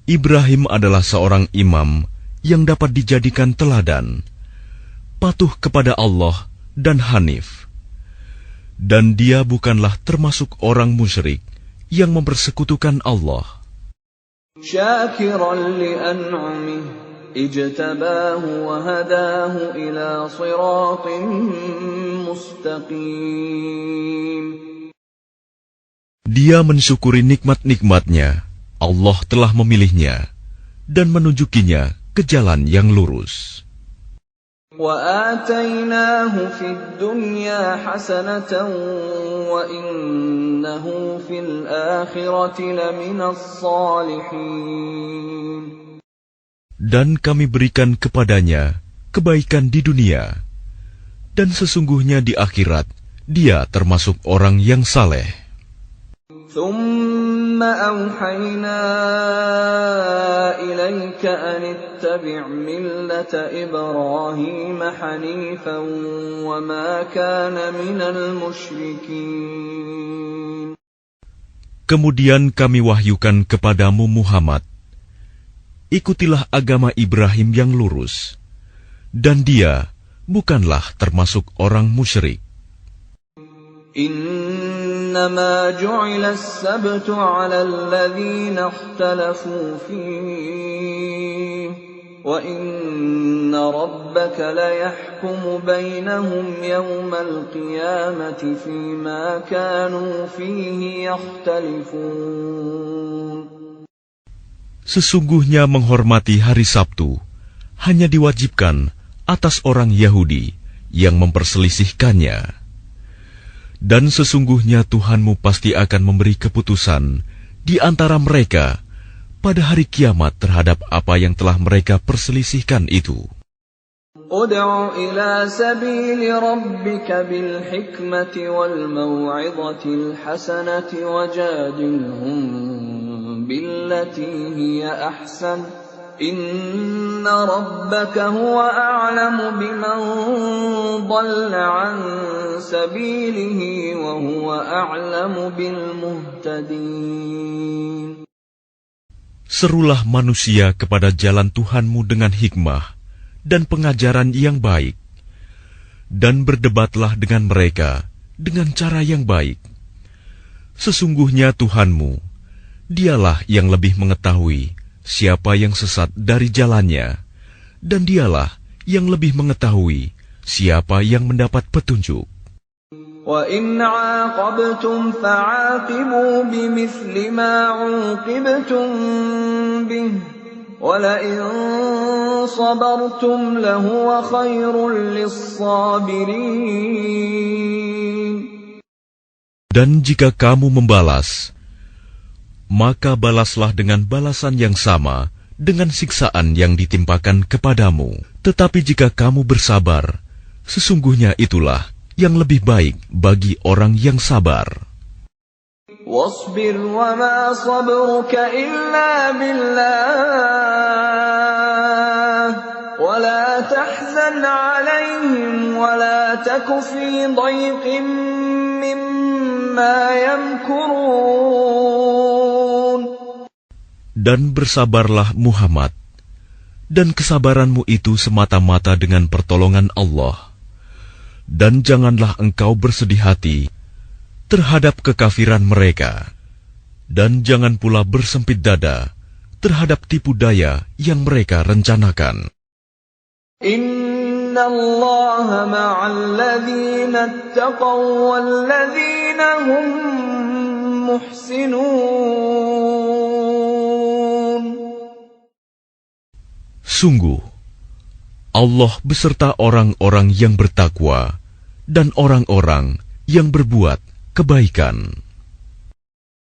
Ibrahim adalah seorang imam yang dapat dijadikan teladan, patuh kepada Allah dan hanif. Dan dia bukanlah termasuk orang musyrik yang mempersekutukan Allah. Syakiran li'an'amih ijtabahu wa hadahu ila siratin mustaqim. Dia mensyukuri nikmat-nikmatnya. Allah telah memilihnya dan menunjukinya ke jalan yang lurus. وَآتَيْنَاهُ فِي الدُّنْيَا حَسَنَةً وَإِنَّهُ فِي الْآخِرَةِ لَمِنَ الصَّالِحِينَ. Dan kami berikan kepadanya kebaikan di dunia, dan sesungguhnya di akhirat dia termasuk orang yang saleh. ثُمَّ أَوْحَيْنَا إِلَيْكَ أَنِ اتَّبِعْ مِلَّةَ إِبْرَاهِيمَ حَنِيفًا وَمَا كَانَ مِنَ الْمُشْرِكِينَ. Kemudian kami wahyukan kepadamu Muhammad, ikutilah agama Ibrahim yang lurus, dan dia bukanlah termasuk orang musyrik. إنما جعل السبت على الذين اختلفوا فيه وإن ربك ليحكم بينهم يوم القيامة فيما كانوا فيه يختلفون. Sesungguhnya menghormati hari Sabtu hanya diwajibkan atas orang Yahudi yang memperselisihkannya. Dan sesungguhnya Tuhanmu pasti akan memberi keputusan di antara mereka pada hari kiamat terhadap apa yang telah mereka perselisihkan itu. Ud'u ila sabili rabbika bil hikmati wal maw'izatil hasanati wajadilhum بالتي هي أحسن إن ربك هو أعلم بمن ضل عن سبيله وهو أعلم بالمهتدين. Serulah manusia kepada jalan Tuhanmu dengan hikmah dan pengajaran yang baik, dan berdebatlah dengan mereka dengan cara yang baik. Sesungguhnya Tuhanmu, Dialah yang lebih mengetahui siapa yang sesat dari jalannya, dan Dialah yang lebih mengetahui siapa yang mendapat petunjuk. وَإِنْ عَاقَبْتُمْ فَعَاقِبُوا بِمِثْلِ مَا عُوقِبْتُمْ بِهِ وَلَئِنْ صَبَرْتُمْ لَهُوَ خَيْرٌ لِلصَّابِرِينَ. Dan jika kamu membalas, maka balaslah dengan balasan yang sama dengan siksaan yang ditimpakan kepadamu. Tetapi jika kamu bersabar, sesungguhnya itulah yang lebih baik bagi orang yang sabar. وَاصْبِرْ وَمَا صَبْرُكَ إِلَّا بِاللَّهِ وَلَا تَحْزَنْ عَلَيْهِمْ وَلَا تَكُ فِي ضَيْقٍ مِّمَّا يَمْكُرُونَ. Dan bersabarlah Muhammad, dan kesabaranmu itu semata-mata dengan pertolongan Allah. Dan janganlah engkau bersedih hati terhadap kekafiran mereka, dan jangan pula bersempit dada terhadap tipu daya yang mereka rencanakan. Inna Allah ma'al ladzina ittaqaw wal ladzina hum muhsinun. Sungguh, Allah beserta orang-orang yang bertakwa dan orang-orang yang berbuat kebaikan.